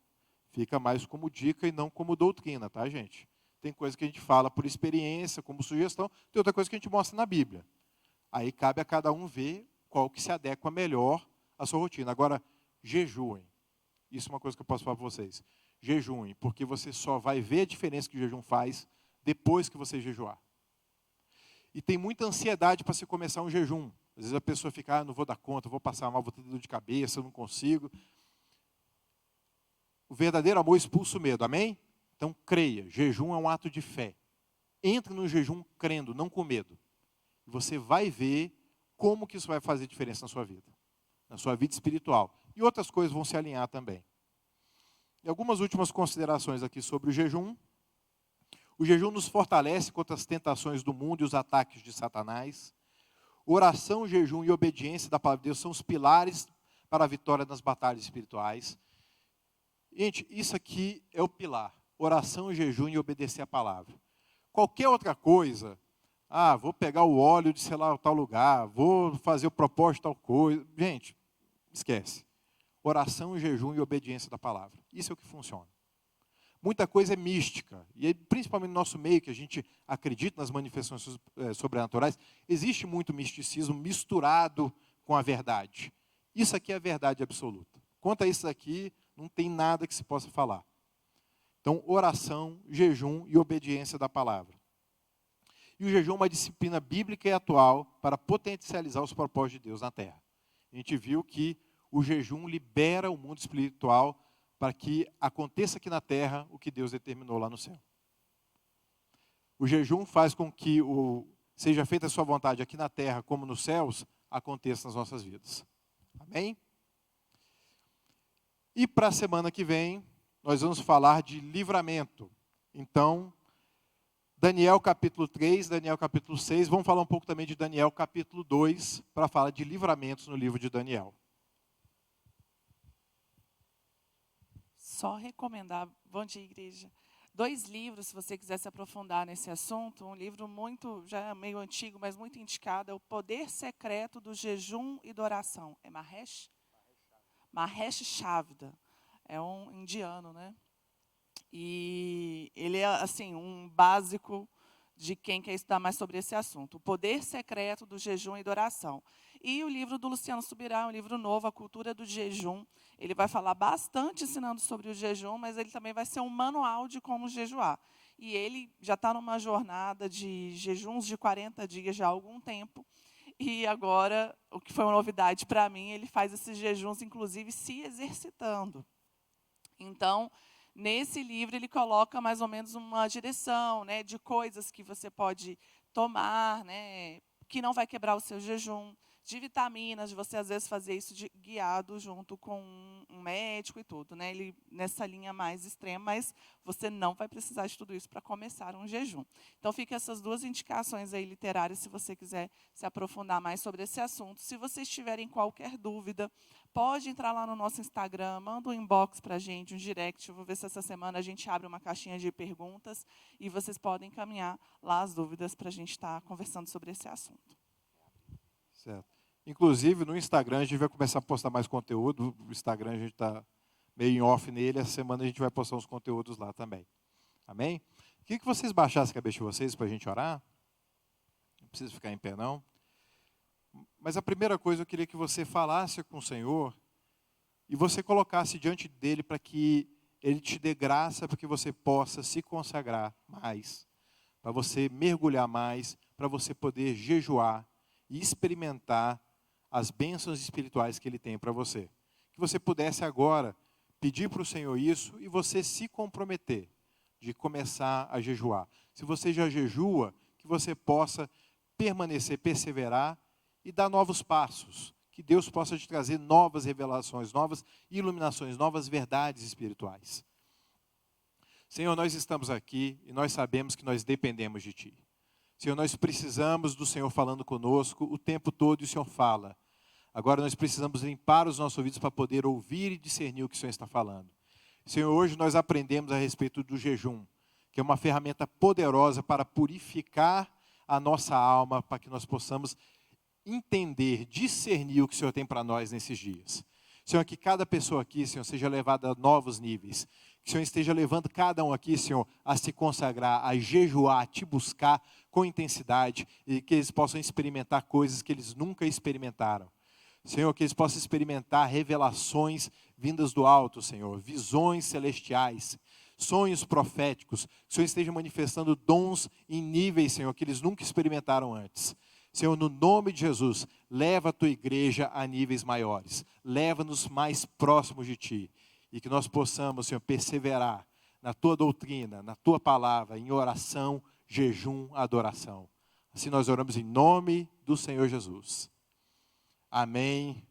Speaker 1: fica mais como dica e não como doutrina, tá, gente? Tem coisa que a gente fala por experiência, como sugestão, tem outra coisa que a gente mostra na Bíblia. Aí cabe a cada um ver qual que se adequa melhor à sua rotina. Agora, jejuem. Isso é uma coisa que eu posso falar para vocês. Jejuem, porque você só vai ver a diferença que o jejum faz depois que você jejuar. E tem muita ansiedade para se começar um jejum. Às vezes a pessoa fica, não vou dar conta, vou passar mal, vou ter dor de cabeça, eu não consigo. O verdadeiro amor expulsa o medo, amém? Então creia, jejum é um ato de fé. Entre no jejum crendo, não com medo. E você vai ver como que isso vai fazer diferença na sua vida espiritual. E outras coisas vão se alinhar também. E algumas últimas considerações aqui sobre o jejum. O jejum nos fortalece contra as tentações do mundo e os ataques de Satanás. Oração, jejum e obediência da palavra de Deus são os pilares para a vitória nas batalhas espirituais. Gente, isso aqui é o pilar. Oração, jejum e obedecer a palavra. Qualquer outra coisa, vou pegar o óleo de sei lá tal lugar, vou fazer o propósito de tal coisa. Gente, esquece. Oração, jejum e obediência da palavra. Isso é o que funciona. Muita coisa é mística. E principalmente no nosso meio, que a gente acredita nas manifestações sobrenaturais, existe muito misticismo misturado com a verdade. Isso aqui é a verdade absoluta. Quanto a isso aqui, não tem nada que se possa falar. Então, oração, jejum e obediência da palavra. E o jejum é uma disciplina bíblica e atual para potencializar os propósitos de Deus na terra. A gente viu que o jejum libera o mundo espiritual para que aconteça aqui na terra o que Deus determinou lá no céu. O jejum faz com que seja feita a sua vontade aqui na terra como nos céus, aconteça nas nossas vidas. Amém? E para a semana que vem, nós vamos falar de livramento. Então, Daniel capítulo 3, Daniel capítulo 6, vamos falar um pouco também de Daniel capítulo 2, para falar de livramentos no livro de Daniel.
Speaker 3: Só recomendar, bom dia igreja, 2 livros, se você quiser se aprofundar nesse assunto. Um livro muito, já meio antigo, mas muito indicado, é O Poder Secreto do Jejum e da Oração. É Mahesh Chavda, é um indiano, né? E ele é, assim, um básico de quem quer estudar mais sobre esse assunto. O Poder Secreto do Jejum e da Oração. E o livro do Luciano Subirá, um livro novo, A Cultura do Jejum. Ele vai falar bastante ensinando sobre o jejum, mas ele também vai ser um manual de como jejuar. E ele já está numa jornada de jejuns de 40 dias já há algum tempo. E agora, o que foi uma novidade para mim, ele faz esses jejuns, inclusive, se exercitando. Então, nesse livro, ele coloca mais ou menos uma direção, né, de coisas que você pode tomar, né, que não vai quebrar o seu jejum. de vitaminas, de você às vezes fazer isso guiado junto com um médico e tudo, né? Ele nessa linha mais extrema, mas você não vai precisar de tudo isso para começar um jejum. Então fica essas duas indicações aí literárias se você quiser se aprofundar mais sobre esse assunto. Se vocês tiverem qualquer dúvida, pode entrar lá no nosso Instagram, manda um inbox para a gente, um direct. Eu vou ver se essa semana a gente abre uma caixinha de perguntas e vocês podem encaminhar lá as dúvidas para a gente estar conversando sobre esse assunto.
Speaker 1: Certo. Inclusive, no Instagram, a gente vai começar a postar mais conteúdo. O Instagram, a gente está meio em off nele. Essa semana a gente vai postar uns conteúdos lá também. Amém? Queria que vocês baixassem a cabeça de vocês para a gente orar. Não precisa ficar em pé, não. Mas a primeira coisa, eu queria que você falasse com o Senhor e você colocasse diante dele para que ele te dê graça para que você possa se consagrar mais, para você mergulhar mais, para você poder jejuar e experimentar as bênçãos espirituais que ele tem para você. Que você pudesse agora pedir para o Senhor isso e você se comprometer de começar a jejuar. Se você já jejua, que você possa permanecer, perseverar e dar novos passos. Que Deus possa te trazer novas revelações, novas iluminações, novas verdades espirituais. Senhor, nós estamos aqui e nós sabemos que nós dependemos de Ti. Senhor, nós precisamos do Senhor falando conosco o tempo todo e o Senhor fala. Agora nós precisamos limpar os nossos ouvidos para poder ouvir e discernir o que o Senhor está falando. Senhor, hoje nós aprendemos a respeito do jejum, que é uma ferramenta poderosa para purificar a nossa alma, para que nós possamos entender, discernir o que o Senhor tem para nós nesses dias. Senhor, que cada pessoa aqui, Senhor, seja levada a novos níveis. Que o Senhor esteja levando cada um aqui, Senhor, a se consagrar, a jejuar, a te buscar com intensidade e que eles possam experimentar coisas que eles nunca experimentaram. Senhor, que eles possam experimentar revelações vindas do alto, Senhor, visões celestiais, sonhos proféticos. Que o Senhor esteja manifestando dons em níveis, Senhor, que eles nunca experimentaram antes. Senhor, no nome de Jesus, leva a tua igreja a níveis maiores. Leva-nos mais próximos de Ti. E que nós possamos, Senhor, perseverar na Tua doutrina, na Tua palavra, em oração, jejum, adoração. Assim nós oramos em nome do Senhor Jesus. Amém.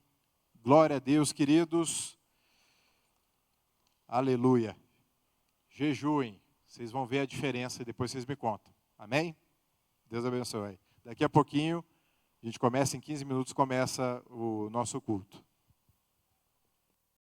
Speaker 1: Glória a Deus, queridos. Aleluia. Jejuem. Vocês vão ver a diferença e depois vocês me contam. Amém? Deus abençoe. Daqui a pouquinho, a gente começa em 15 minutos, começa o nosso culto.